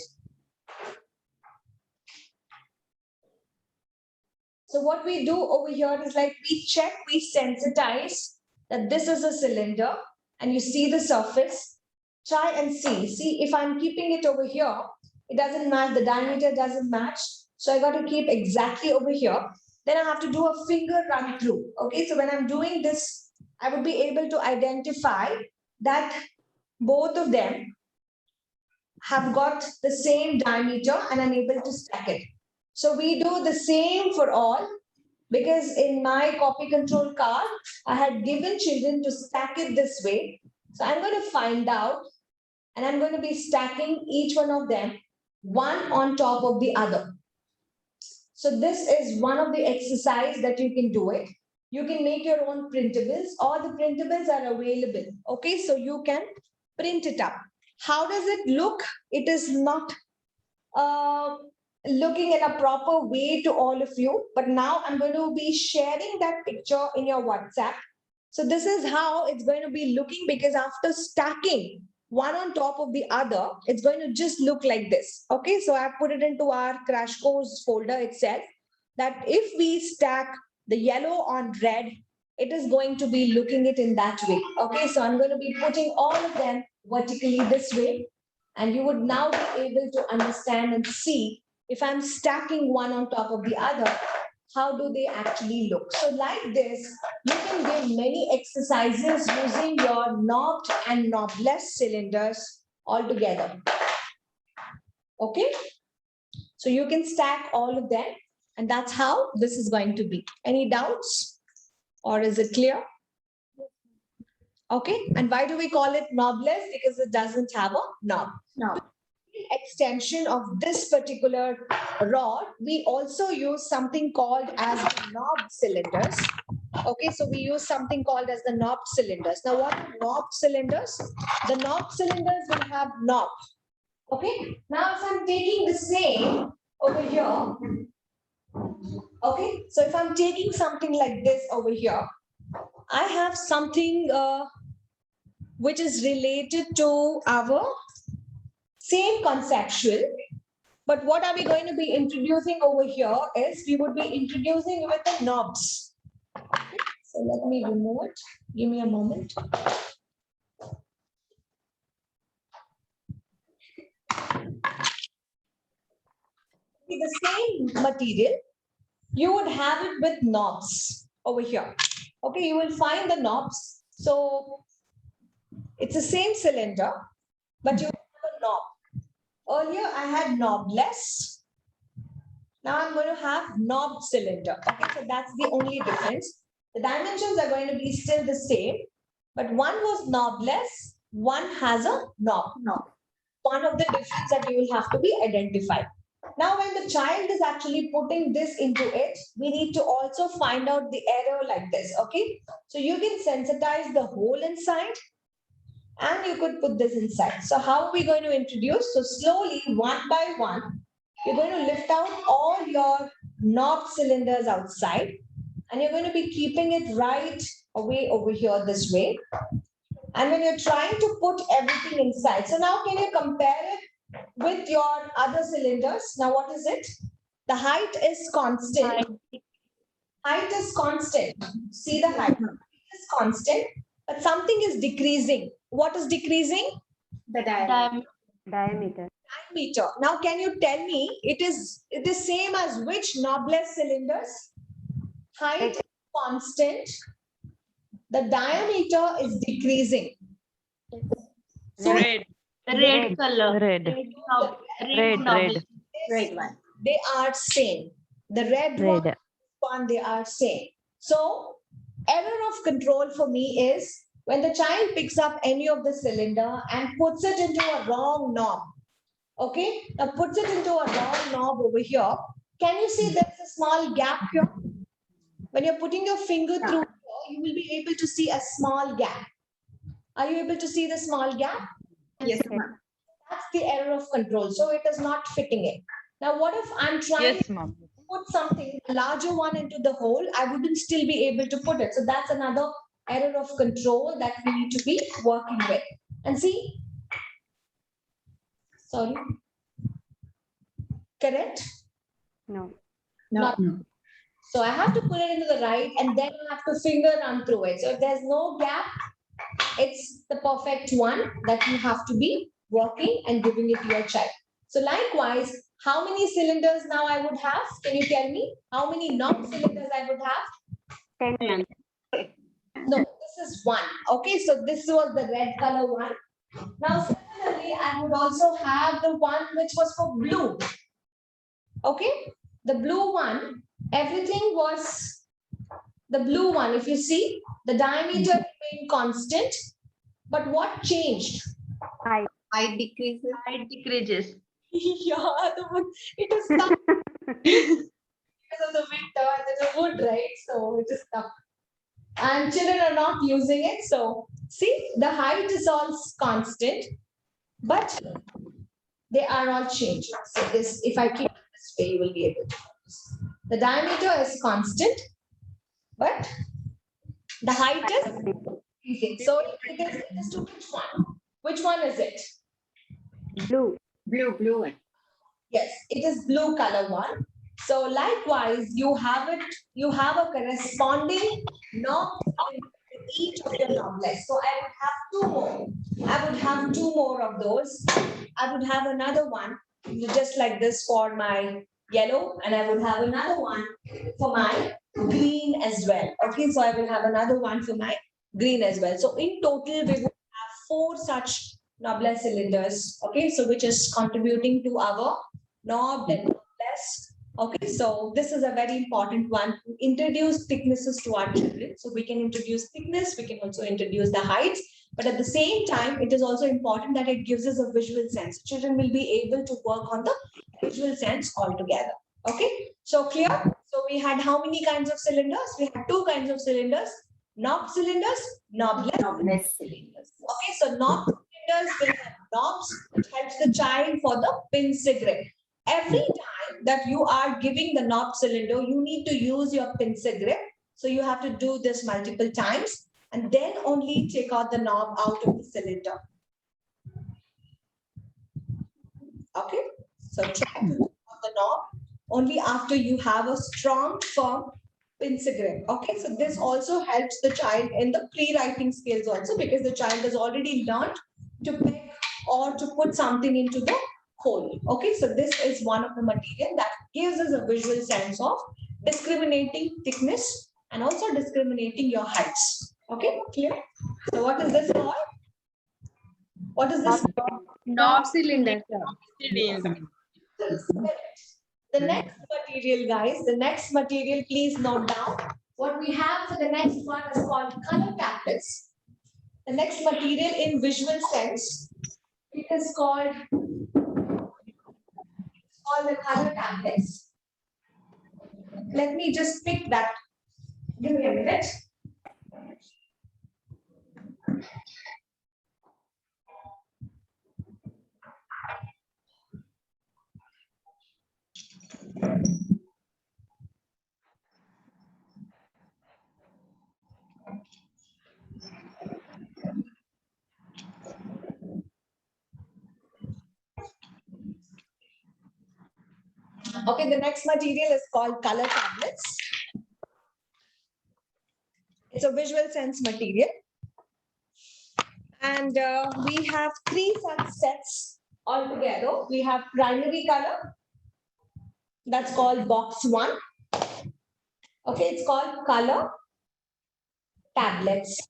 Speaker 2: So what we do over here is like we check, we sensitize that this is a cylinder and you see the surface. Try and see. See, if I'm keeping it over here, it doesn't match, the diameter doesn't match. So I got to keep exactly over here. Then I have to do a finger run through. Okay, so when I'm doing this, I would be able to identify that both of them have got the same diameter and I'm able to stack it. So we do the same for all, because in my copy control card, I had given children to stack it this way. So I'm going to find out and I'm going to be stacking each one of them one on top of the other. So this is one of the exercise that you can do it. You can make your own printables, or the printables are available. Okay, so you can print it up. How does it look? It is not looking in a proper way to all of you, but now I'm going to be sharing that picture in your WhatsApp. So this is how it's going to be looking, because after stacking one on top of the other, it's going to just look like this. Okay, so I've put it into our crash course folder itself, that if we stack the yellow on red, it is going to be looking it in that way. Okay, so I'm going to be putting all of them vertically this way, and you would now be able to understand and see if I'm stacking one on top of the other, how do they actually look? So like this, you can give many exercises using your knobbed and knobless cylinders all together. Okay? So you can stack all of them, and that's how this is going to be. Any doubts? Or is it clear? Okay, and why do we call it knobless? Because it doesn't have a knob.
Speaker 8: No.
Speaker 2: Extension of this particular rod, we also use something called as the knob cylinders. Okay, so we use something called as the knob cylinders. Now, what are knob cylinders? The knob cylinders will have knob. Okay, now if I'm taking the same over here, okay, so if I'm taking something like this over here, I have something which is related to our same conceptual, but what are we going to be introducing over here is we would be introducing with the knobs. So let me remove it. Give me a moment. The same material, you would have it with knobs over here. Okay, you will find the knobs. So it's the same cylinder, but you have a knob. Earlier I had knobless. Now I'm going to have knob cylinder. Okay, so that's the only difference. The dimensions are going to be still the same, but one was knobless, one has a knob. One of the difference that you will have to be identified. Now, when the child is actually putting this into it, we need to also find out the error like this. Okay, so you can sensitize the hole inside and you could put this inside. So how are we going to introduce? So slowly, one by one, you're going to lift out all your knob cylinders outside and you're going to be keeping it right away over here this way. And when you're trying to put everything inside, so now can you compare it with your other cylinders? Now what is it? The height is constant. Height is constant. See the height is constant, but something is decreasing. What is decreasing?
Speaker 8: The diameter.
Speaker 5: Diameter.
Speaker 2: Diameter. Now can you tell me it is same as which knobless cylinders? Height is constant. The diameter is decreasing. So
Speaker 1: Red color.
Speaker 4: Red.
Speaker 8: Red one.
Speaker 2: they are same. The red one, they are same. So error of control for me is when the child picks up any of the cylinder and puts it into a wrong knob. Okay, now puts it into a wrong knob over here. Can you see there's a small gap here? When you're putting your finger through here, you will be able to see a small gap. Are you able to see the small gap?
Speaker 8: Yes, ma'am.
Speaker 2: That's the error of control. So it is not fitting it. Now, what if I'm trying to put something, a larger one into the hole? I wouldn't still be able to put it. So that's another error of control that we need to be working with. And see, sorry, correct?
Speaker 5: No.
Speaker 2: Not. So I have to put it into the right and then I have to finger run through it. So if there's no gap, it's the perfect one that you have to be working and giving it to your child. So likewise, how many cylinders now I would have? Can you tell me how many knob cylinders I would have?
Speaker 5: 10, ma'am.
Speaker 2: No, this is one. Okay, so this was the red color one. Now similarly, I would also have the one which was for blue. Okay, the blue one, everything was the blue one. If you see, the diameter remained constant, but what changed?
Speaker 5: Height.
Speaker 8: Height decreases.
Speaker 1: Height decreases.
Speaker 2: Yeah, it is stuck because of the winter and the wood, right? So it is stuck. And children are not using it. So see, the height is all constant, but they are all changing. So this, if I keep it this way, you will be able to notice. The diameter is constant, but the height is increasing. So it is to which one? Which one is it?
Speaker 5: Blue.
Speaker 8: Blue one.
Speaker 2: Yes, it is blue color one. So likewise, you have a corresponding knob in each of your knoblets. So I would have two more. I would have two more of those. I would have another one just like this for my yellow, and I would have another one for my green as well. Okay, so I will have another one for my green as well. So in total, we would have 4 such knobless cylinders. Okay, so which is contributing to our knob and knobless. Okay, so this is a very important one to introduce thicknesses to our children. So we can introduce thickness, we can also introduce the heights, but at the same time, it is also important that it gives us a visual sense. Children will be able to work on the visual sense altogether. Okay, so clear? So we had how many kinds of cylinders? We had 2 kinds of cylinders, knob cylinders, knobless cylinders. Okay, so knob cylinders will have knobs, which helps the child for the pincer grip. Every time that you are giving the knob cylinder, you need to use your pincer grip. So you have to do this multiple times and then only take out the knob out of the cylinder. Okay, so try to take out the knob only after you have a strong, firm pincer grip. Okay, so this also helps the child in the pre-writing skills also, because the child has already learned to pick or to put something into the hole. Okay, so this is one of the material that gives us a visual sense of discriminating thickness and also discriminating your heights. Okay, clear? So what is this called? What is this called?
Speaker 6: Top cylinder.
Speaker 3: Cylinder.
Speaker 2: The next material, guys, the next material, please note down. What we have for the next one is called color tablets. The next material in visual sense, it is called the color tablets. Let me just pick that. Give me a minute. Okay, the next material is called color tablets. It's a visual sense material. And we have three such sets altogether. We have primary color. That's called box 1. Okay, it's called color tablets.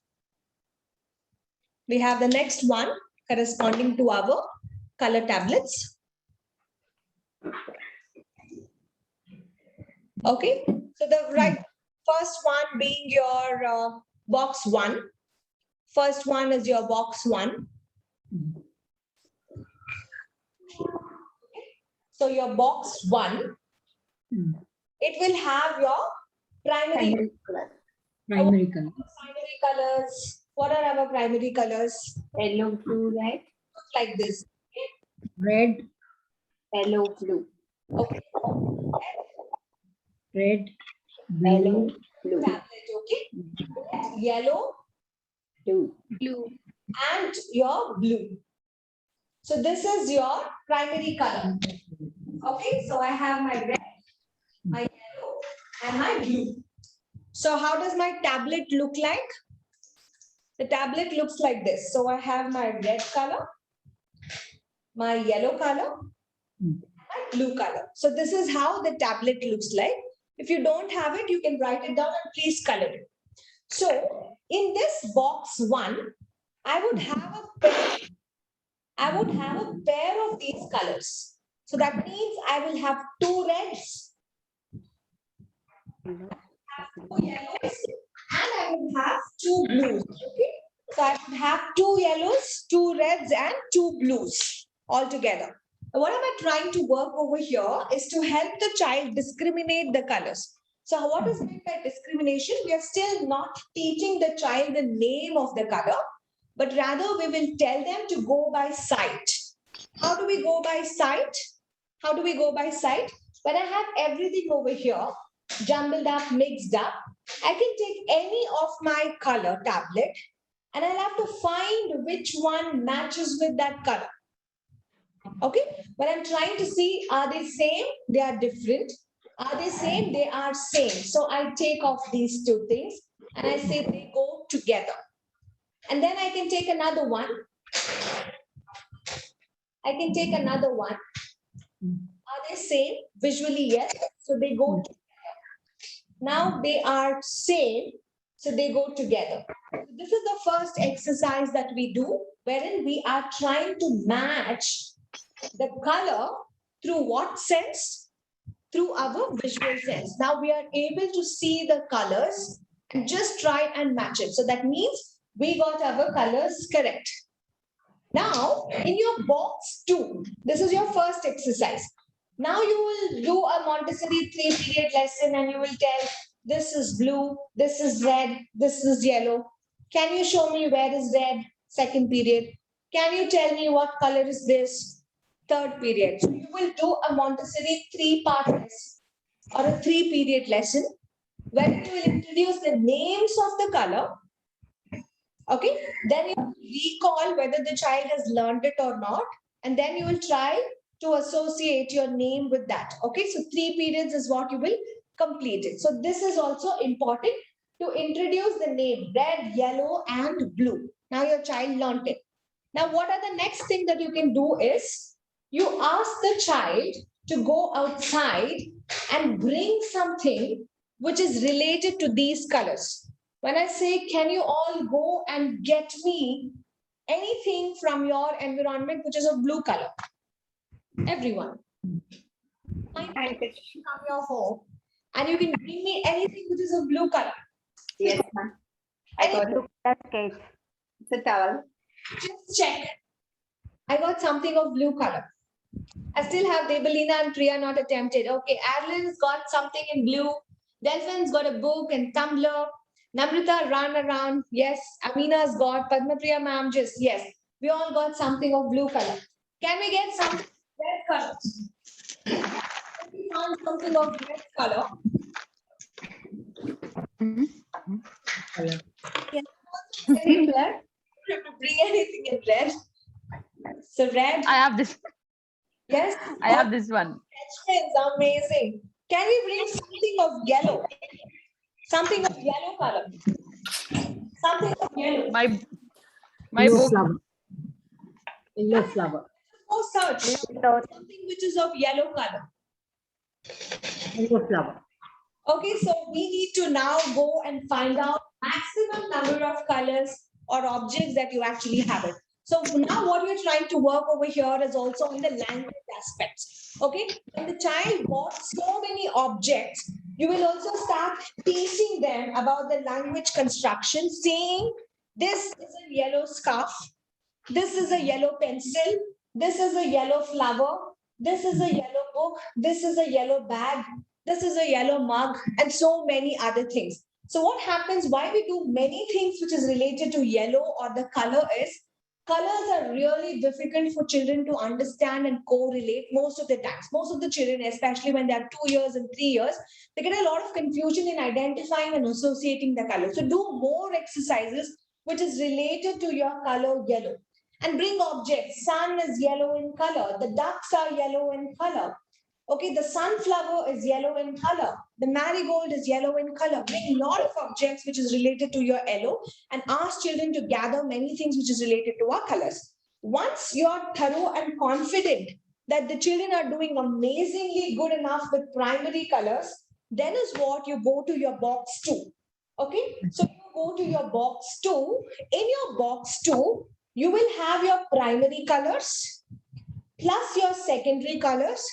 Speaker 2: We have the next one corresponding to our color tablets. Okay, so the first one being your box 1. First one is your box 1. So your box 1, it will have your primary colors. What are our primary colors?
Speaker 5: Yellow, blue, red.
Speaker 2: Like this.
Speaker 5: Red, yellow, blue.
Speaker 2: Okay.
Speaker 5: Red, yellow, blue.
Speaker 2: Tablet, okay. Red, yellow,
Speaker 5: Blue.
Speaker 6: Blue.
Speaker 2: and your blue. So this is your primary color. Okay, so I have my red, my yellow, and my blue. So how does my tablet look like? The tablet looks like this. So I have my red color, my yellow color, and my blue color. So this is how the tablet looks like. If you don't have it, you can write it down and please color it. So in this box 1, I would have a pair. I would have a pair of these colors. So that means I will have 2 reds, have 2 yellows, and I will have 2 blues. Okay? So I would have 2 yellows, 2 reds, and 2 blues all together. Now, what am I trying to work over here is to help the child discriminate the colors. So what is meant by discrimination? We are still not teaching the child the name of the color, but rather we will tell them to go by sight. How do we go by sight? How do we go by sight? When I have everything over here, jumbled up, mixed up, I can take any of my color tablet and I'll have to find which one matches with that color. Okay, but I'm trying to see, are they same? They are different. Are they same? They are same. So I take off these 2 things and I say they go together. And then I can take another one. I can take another one. Are they same? Visually, yes. So they go together. Now they are same. So they go together. This is the first exercise that we do, wherein we are trying to match the color through what sense? Through our visual sense. Now we are able to see the colors and just try and match it. So that means we got our colors correct. Now in your box 2, this is your first exercise. Now you will do a Montessori 3-period lesson and you will tell this is blue, this is red, this is yellow. Can you show me where is red? Second period. Can you tell me what color is this? Third period. So you will do a Montessori 3-part lesson or a 3-period lesson where you will introduce the names of the color. Okay. Then you will recall whether the child has learned it or not. And then you will try to associate your name with that. Okay. So 3 periods is what you will complete it. So this is also important to introduce the name red, yellow, and blue. Now your child learned it. Now what are the next thing that you can do is you ask the child to go outside and bring something which is related to these colors. When I say, can you all go and get me anything from your environment which is of blue color? Everyone. Find anything from your home and you can bring me anything which is of blue color.
Speaker 8: Yes, ma'am. I got it.
Speaker 5: That's sketch.
Speaker 8: It's a towel.
Speaker 2: Just check. I got something of blue color. I still have Debelina and Priya not attempted. Okay, Adeline's got something in blue. Delphin's got a book and tumbler. Namrita run around. Yes. Amina's got. Padmapriya ma'am just. Yes. We all got something of blue color. Can we get some red color? We found something of red color. Yes. Bring anything in red. So red.
Speaker 4: I have this.
Speaker 2: Yes.
Speaker 4: I have this one.
Speaker 2: It's amazing. Can we bring something of yellow? Something of yellow color. Something of yellow.
Speaker 4: My book.
Speaker 7: Yellow flower.
Speaker 2: Go search something which is of yellow color.
Speaker 7: Yellow flower.
Speaker 2: Okay, so we need to now go and find out maximum number of colors or objects that you actually have it. So now what we're trying to work over here is also on the language aspects. Okay, when the child got so many objects, you will also start teaching them about the language construction, saying this is a yellow scarf, this is a yellow pencil, this is a yellow flower, this is a yellow book, this is a yellow bag, this is a yellow mug, and so many other things. So what happens, why we do many things which is related to yellow or the color is, colors are really difficult for children to understand and correlate most of the times. Most of the children, especially when they are 2 years and 3 years, they get a lot of confusion in identifying and associating the colors. So do more exercises which is related to your color yellow. And bring objects. Sun is yellow in color. The ducks are yellow in color. Okay, the sunflower is yellow in color. The marigold is yellow in color. Bring a lot of objects which is related to your yellow and ask children to gather many things which is related to our colors. Once you're thorough and confident that the children are doing amazingly good enough with primary colors, then is what you go to your box 2. Okay, so you go to your box 2. In your box 2, you will have your primary colors plus your secondary colors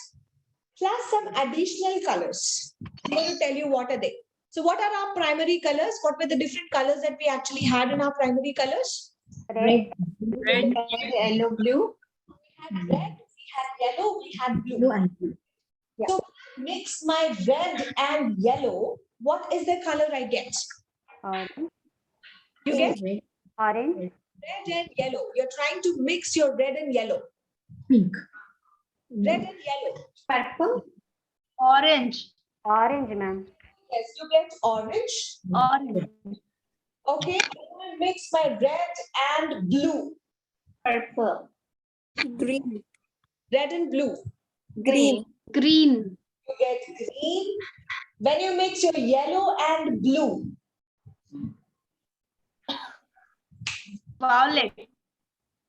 Speaker 2: plus some additional colors. I'm going to tell you what are they. So what are our primary colors? What were the different colors that we actually had in our primary colors?
Speaker 5: Red,
Speaker 8: Red, yellow, blue.
Speaker 2: We had red, we had yellow, we had blue.
Speaker 7: and blue.
Speaker 2: So mix my red and yellow. What is the color I get?
Speaker 5: orange,
Speaker 2: You get
Speaker 5: orange,
Speaker 2: red and yellow. You're trying to mix your red and yellow.
Speaker 7: Pink.
Speaker 2: Red and yellow.
Speaker 8: Purple.
Speaker 1: Orange.
Speaker 5: orange, ma'am.
Speaker 2: Yes, you get orange.
Speaker 1: Orange.
Speaker 2: Okay, I will mix my red and blue.
Speaker 8: Purple.
Speaker 5: Green,
Speaker 2: Red and blue.
Speaker 8: Green.
Speaker 1: Green.
Speaker 2: You get green. When you mix your yellow and blue,
Speaker 1: Violet.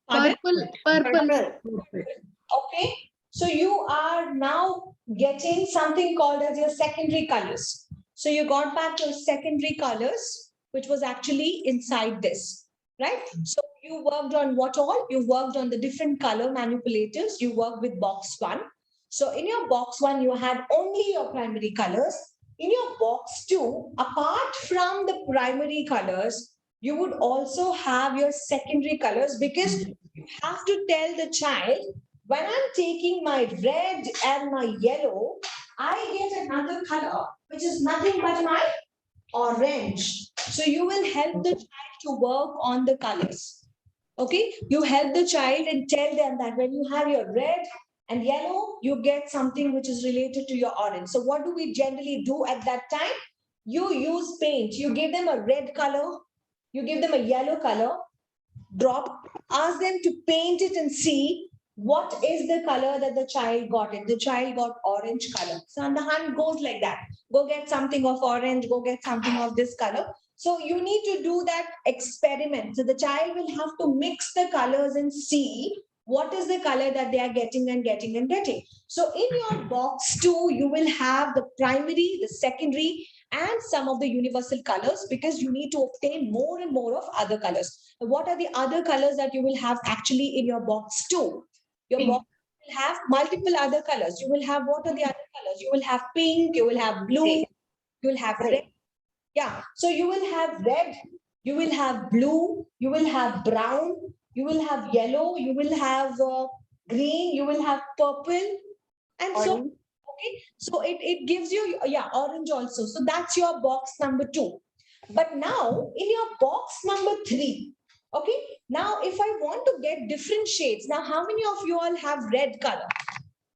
Speaker 2: pardon?
Speaker 6: Purple.
Speaker 2: Okay, so you are now getting something called as your secondary colors. So you got back your secondary colors, which was actually inside this, right? So you worked on what all? You worked on the different color manipulators. You worked with box 1. So in your box 1, you had only your primary colors. In your box 2, apart from the primary colors, you would also have your secondary colors, because you have to tell the child, when I'm taking my red and my yellow, I get another color, which is nothing but my orange. So you will help the child to work on the colors. Okay, you help the child and tell them that when you have your red and yellow, you get something which is related to your orange. So what do we generally do at that time? You use paint. You give them a red color, you give them a yellow color, drop, ask them to paint it and see what is the color that the child got it. The child got orange color. So on the hand goes like that. Go get something of orange, go get something of this color. So you need to do that experiment. So the child will have to mix the colors and see what is the color that they are getting and getting and getting. So in your box 2, you will have the primary, the secondary, and some of the universal colors, because you need to obtain more and more of other colors. What are the other colors that you will have actually in your box 2? Your
Speaker 1: Pink.
Speaker 2: box will have multiple other colors. You will have, what are the other colors? You will have pink, you will have blue, you will have red. Yeah, so you will have red, you will have blue, you will have brown, you will have yellow, you will have green, you will have purple, and so,
Speaker 5: Orange.
Speaker 2: okay, so it gives you, yeah, orange also. So that's your box number 2. But now in your box number 3, okay, now if I want to get different shades, now how many of you all have red color?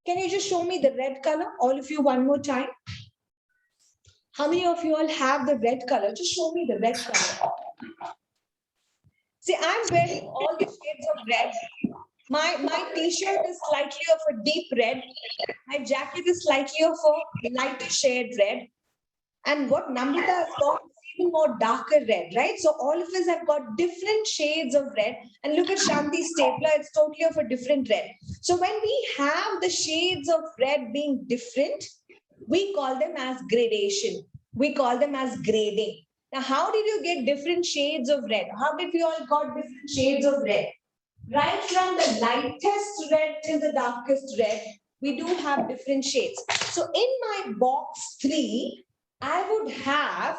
Speaker 2: Can you just show me the red color, all of you, one more time? How many of you all have the red color? Just show me the red color. See, I'm wearing all the shades of red. My t-shirt is slightly of a deep red. My jacket is slightly of a lighter shade red. And what Namrata has got is even more darker red, right? So all of us have got different shades of red. And look at Shanti's stapler, it's totally of a different red. So when we have the shades of red being different, we call them as gradation. We call them as grading. Now, how did you get different shades of red? How did we all got different shades of red? Right from the lightest red till the darkest red, we do have different shades. So in my box 3, I would have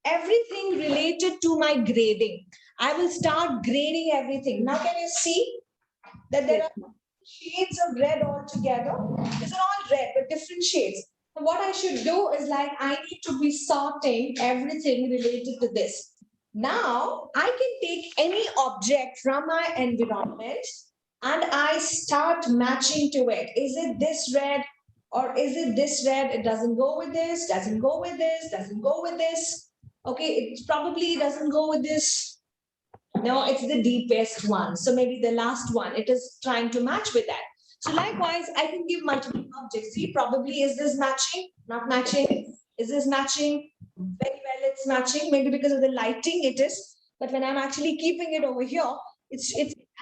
Speaker 2: everything related to my grading. I will start grading everything. Now, can you see that there are shades of red all together? These are all red, but different shades. So what I should do is like, I need to be sorting everything related to this. Now, I can take any object from my environment and I start matching to it. Is it this red or is it this red? It doesn't go with this, doesn't go with this, doesn't go with this. Okay, it probably doesn't go with this. No, it's the deepest one. So maybe the last one, it is trying to match with that. So likewise, I can give multiple objects. See, probably is this matching? Not matching. Is this matching? Very well, it's matching. Maybe because of the lighting it is. But when I'm actually keeping it over here, it's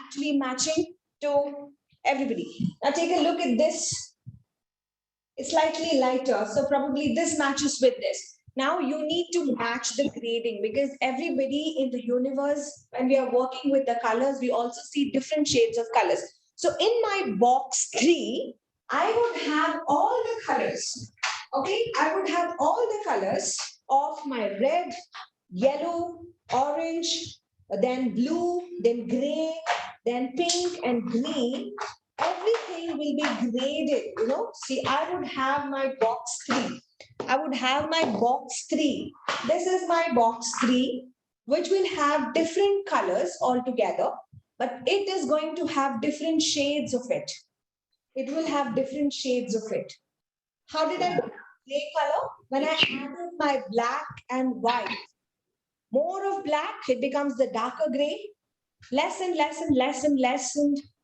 Speaker 2: actually matching to everybody. Now take a look at this. It's slightly lighter. So probably this matches with this. Now you need to match the grading, because everybody in the universe, when we are working with the colors, we also see different shades of colors. So in my box 3, I would have all the colors. Okay, I would have all the colors of my red, yellow, orange, then blue, then gray, then pink and green. Everything will be graded, you know. See, I would have my box 3. I would have my box 3. This is my box 3, which will have different colors altogether, but it is going to have different shades of it. It will have different shades of it. How did I get gray color? When I added my black and white, more of black, it becomes the darker gray. Less and less and less and less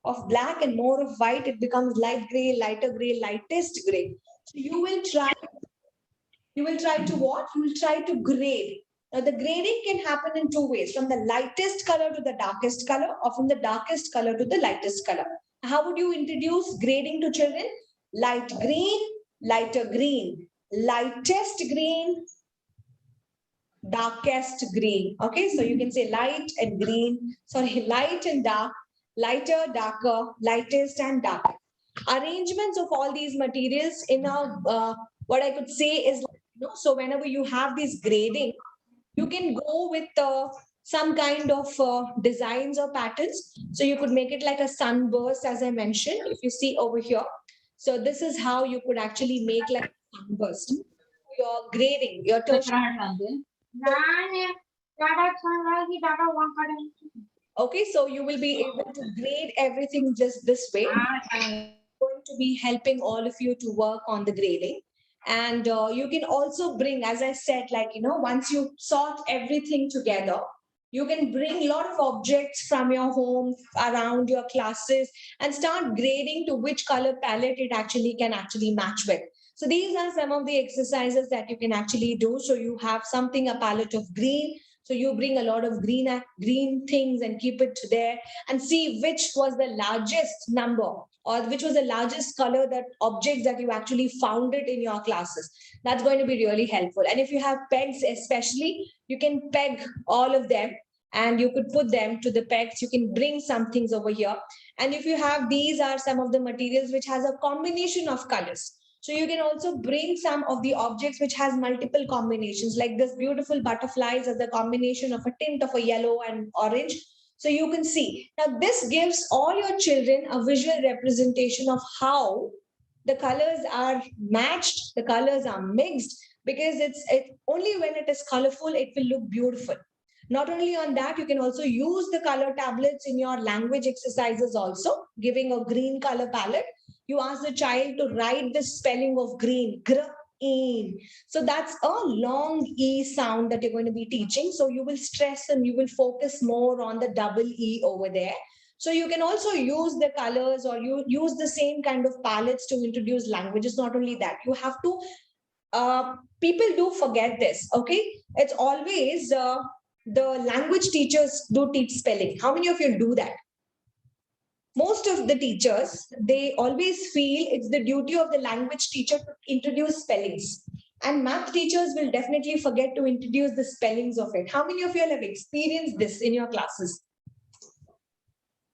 Speaker 2: of black and more of white, it becomes light gray, lighter gray, lightest gray. So you will try to what? You will try to grade. Now the grading can happen in 2 ways, from the lightest color to the darkest color, or from the darkest color to the lightest color. How would you introduce grading to children? Light green, lighter green, lightest green, darkest green. Okay, so you can say light and green, sorry, light and dark, lighter, darker, lightest and darker. Arrangements of all these materials in a, what I could say is, you know, so whenever you have this grading, you can go with some kind of designs or patterns. So you could make it like a sunburst, as I mentioned, if you see over here. So this is how you could actually make like a sunburst. Your grading, your tertiary. Okay, so you will be able to grade everything just this way. I'm going to be helping all of you to work on the grading. And you can also bring, as I said, like, you know, once you sort everything together, you can bring a lot of objects from your home around your classes and start grading to which color palette it actually can match with. So these are some of the exercises that you can actually do. So you have something, a palette of green, So you bring a lot of green things and keep it there and see which was the largest number or which was the largest color that objects that you actually found it in your classes. That's going to be really helpful. And if you have pegs especially, you can peg all of them and you could put them to the pegs. You can bring some things over here. And if you have, these are some of the materials which has a combination of colors. So you can also bring some of the objects which has multiple combinations, like this beautiful butterflies as the combination of a tint of a yellow and orange. So you can see. Now this gives all your children a visual representation of how the colors are matched, the colors are mixed, because it's only when it is colorful, it will look beautiful. Not only on that, you can also use the color tablets in your language exercises also, giving a green color palette. You ask the child to write the spelling of green, green. So that's a long E sound that you're going to be teaching. So you will stress and you will focus more on the double E over there. So you can also use the colors or you use the same kind of palettes to introduce languages. Not only that, you have to, people do forget this, okay? It's always the language teachers do teach spelling. How many of you do that? Most of the teachers, they always feel it's the duty of the language teacher to introduce spellings. And math teachers will definitely forget to introduce the spellings of it. How many of you have experienced this in your classes?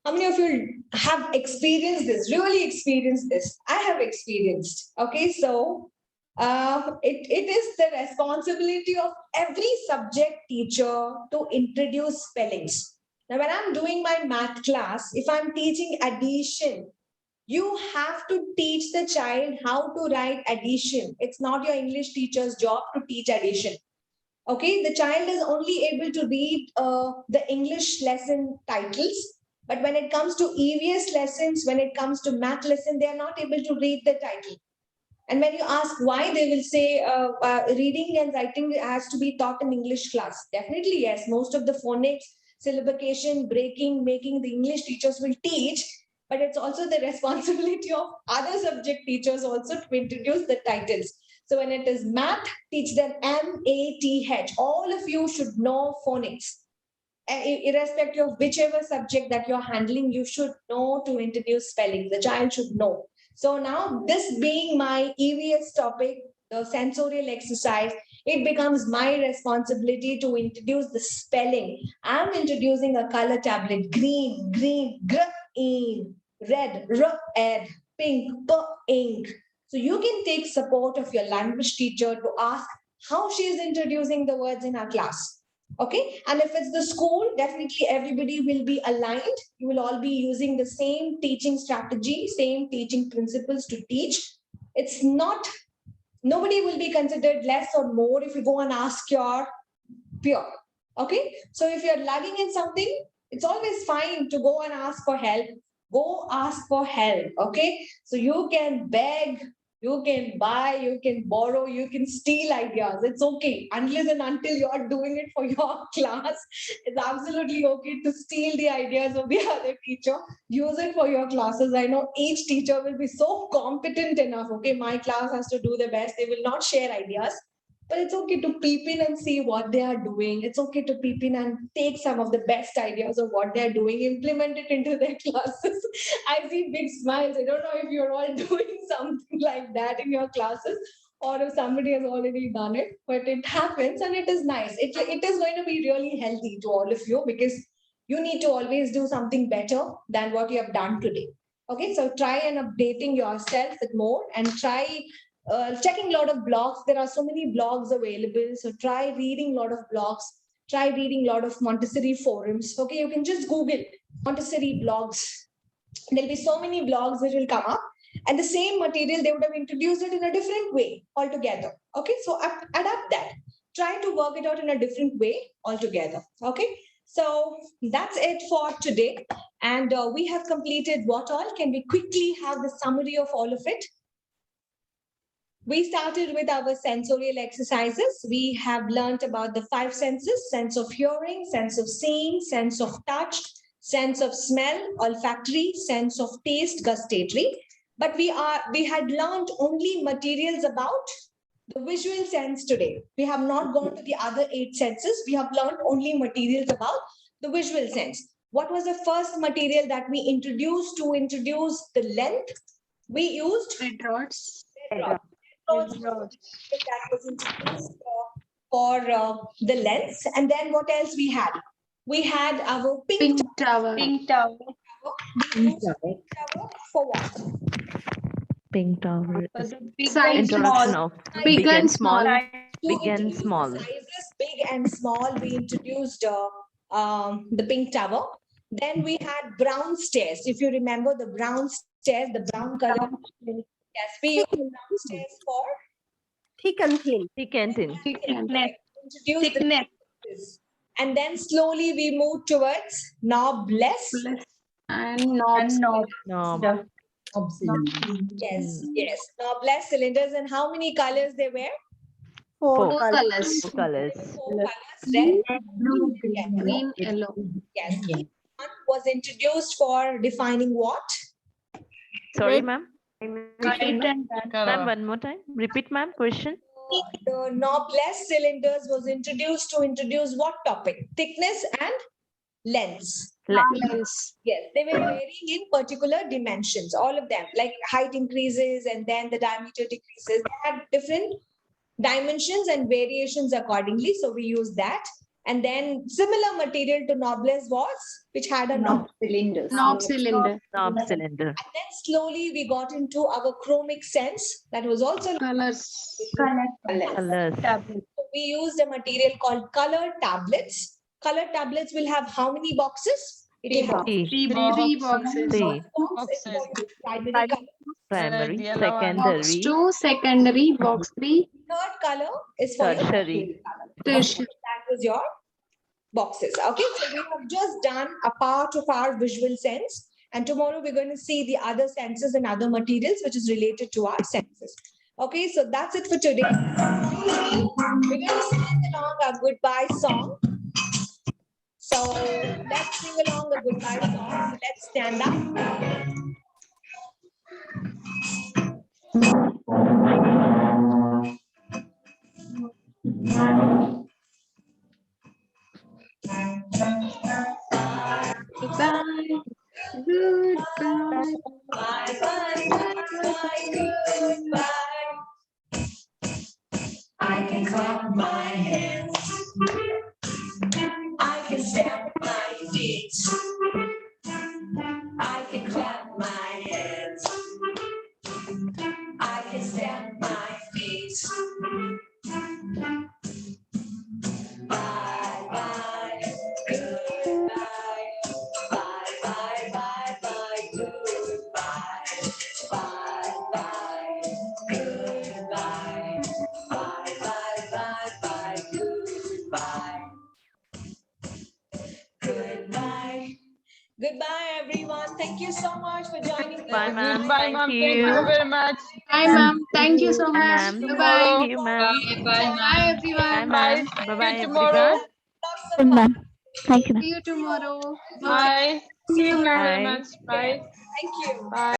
Speaker 2: How many of you have experienced this, really experienced this? I have experienced. Okay, so it is the responsibility of every subject teacher to introduce spellings. Now, when I'm doing my math class, if I'm teaching addition, you have to teach the child how to write addition. It's not your English teacher's job to teach addition. Okay, the child is only able to read the English lesson titles. But when it comes to EVS lessons, when it comes to math lesson, they are not able to read the title. And when you ask why, they will say reading and writing has to be taught in English class. Definitely, yes. Most of the phonics, syllabication, breaking, making, the English teachers will teach. But it's also the responsibility of other subject teachers also to introduce the titles. So when it is math, teach them M-A-T-H. All of you should know phonics. Irrespective of whichever subject that you're handling, you should know to introduce spelling. The child should know. So now this being my EVS topic, the sensorial exercise, it becomes my responsibility to introduce the spelling. I'm introducing a color tablet, green, green, red, red, pink, ink. So you can take support of your language teacher to ask how she is introducing the words in her class. Okay, and if it's the school, definitely everybody will be aligned. You will all be using the same teaching strategy, same teaching principles to teach. It's not, nobody will be considered less or more if you go and ask your peer. Okay, so if you're lagging in something, it's always fine to go and ask for help. Go ask for help. Okay, so you can beg, you can buy, you can borrow, you can steal ideas. It's okay. Unless and until you're doing it for your class, it's absolutely okay to steal the ideas of the other teacher. Use it for your classes. I know each teacher will be so competent enough. Okay, my class has to do the best. They will not share ideas. But it's okay to peep in and see what they are doing. It's okay to peep in and take some of the best ideas of what they're doing, implement it into their classes. I see big smiles. I don't know if you're all doing something like that in your classes or if somebody has already done it, but it happens and it is nice. It is going to be really healthy to all of you because you need to always do something better than what you have done today. Okay, so try and updating yourself with more and try checking a lot of blogs. There are so many blogs available. So try reading a lot of blogs. Try reading a lot of Montessori forums. Okay, you can just Google Montessori blogs. There'll be so many blogs that will come up. And the same material, they would have introduced it in a different way altogether. Okay, so adapt that. Try to work it out in a different way altogether. Okay, so that's it for today. And we have completed what all? Can we quickly have the summary of all of it? We started with our sensorial exercises. We have learned about the 5 senses: sense of hearing, sense of seeing, sense of touch, sense of smell, olfactory, sense of taste, gustatory. But we had learned only materials about the visual sense today. We have not gone to the other 8 senses. We have learned only materials about the visual sense. What was the first material that we introduced to introduce the length? We used
Speaker 1: Red rods.
Speaker 2: red rod. Red rod that was introduced for the length. And then what else we had? We had our pink
Speaker 1: Tower.
Speaker 4: Pink tower.
Speaker 2: We used pink tower for what?
Speaker 9: Pink tower
Speaker 4: For
Speaker 9: is
Speaker 4: the big
Speaker 1: Size
Speaker 4: and
Speaker 9: introduction
Speaker 4: small.
Speaker 9: of
Speaker 1: Big
Speaker 9: big
Speaker 1: and
Speaker 9: and small.
Speaker 1: small.
Speaker 2: To
Speaker 9: Big and
Speaker 2: introduce the
Speaker 9: small.
Speaker 2: sizes big and small, we introduced the pink tower. Then we had brown stairs. If you remember the brown stairs, the brown color. Yes, we used brown stairs for
Speaker 5: Thick and thin.
Speaker 9: Thick and thin.
Speaker 2: correct. Introduced the
Speaker 1: Thickness.
Speaker 2: thicknesses. And then slowly we moved towards knobless.
Speaker 1: And knobs.
Speaker 4: And knob.
Speaker 9: Knob.
Speaker 2: Yes, yes, knobless cylinders. And how many colors they were?
Speaker 5: Four
Speaker 9: Four.
Speaker 5: colors.
Speaker 9: Four colors.
Speaker 2: 4 colors, red,
Speaker 1: Blue,
Speaker 2: yes.
Speaker 1: green, yellow.
Speaker 2: Yes. Each one was introduced for defining what?
Speaker 9: Sorry, ma'am.
Speaker 4: Right and back.
Speaker 9: Ma'am, one more time. Repeat, ma'am. Question.
Speaker 2: The knobless cylinders was introduced to introduce what topic? Thickness and lengths.
Speaker 1: Lens.
Speaker 2: Yes, they were varying in particular dimensions, all of them, like height increases and then the diameter decreases. They had different dimensions and variations accordingly. So we use that. And then similar material to knobless was, which had a knob.
Speaker 4: Cylinders.
Speaker 1: Knob cylinder.
Speaker 9: Knob cylinder.
Speaker 2: And then slowly we got into our chromatic sense. That was also
Speaker 1: Colors.
Speaker 9: Colors.
Speaker 4: Tablet.
Speaker 2: we used a material called color tablets. Color tablets will have how many boxes? It will have
Speaker 9: Three.
Speaker 1: Three boxes.
Speaker 9: Three.
Speaker 2: box is called primary color.
Speaker 9: Primary.
Speaker 1: Box
Speaker 9: Secondary.
Speaker 1: 2, secondary. Box 3,
Speaker 2: Third color is for your
Speaker 9: Tertiary.
Speaker 1: tertiary.
Speaker 2: that was your boxes. Okay, so we have just done a part of our visual sense, and tomorrow we're going to see the other senses and other materials which is related to our senses. Okay, so that's it for today. We're going to sing along our goodbye song. So let's sing along a goodbye song. So let's stand up.
Speaker 1: Goodbye. Goodbye.
Speaker 2: Bye, bye, bye, bye, goodbye. I can clap my hands. I can stamp my feet. I can clap my hands. I can stamp my feet. Bye, bye, goodbye. Bye, bye, bye, bye, goodbye. Bye, bye, goodbye. Bye, bye, bye, bye, goodbye. Goodbye. Goodbye, everyone. Thank you so much for joining me.
Speaker 9: Bye, ma'am.
Speaker 4: Goodbye, ma'am.
Speaker 9: Thank
Speaker 4: Thank
Speaker 9: you.
Speaker 4: you very much.
Speaker 1: Bye, ma'am. Thank you so
Speaker 9: Bye,
Speaker 1: much.
Speaker 9: ma'am.
Speaker 1: Bye-bye.
Speaker 9: Thank you, ma'am.
Speaker 1: Bye, everyone.
Speaker 9: Bye, ma'am.
Speaker 4: Bye.
Speaker 9: Bye-bye,
Speaker 4: See you tomorrow.
Speaker 9: everyone.
Speaker 2: Lots of fun.
Speaker 1: See you tomorrow. Bye.
Speaker 4: Bye. See you very
Speaker 9: Bye.
Speaker 4: much. Bye.
Speaker 2: Thank you.
Speaker 4: Bye.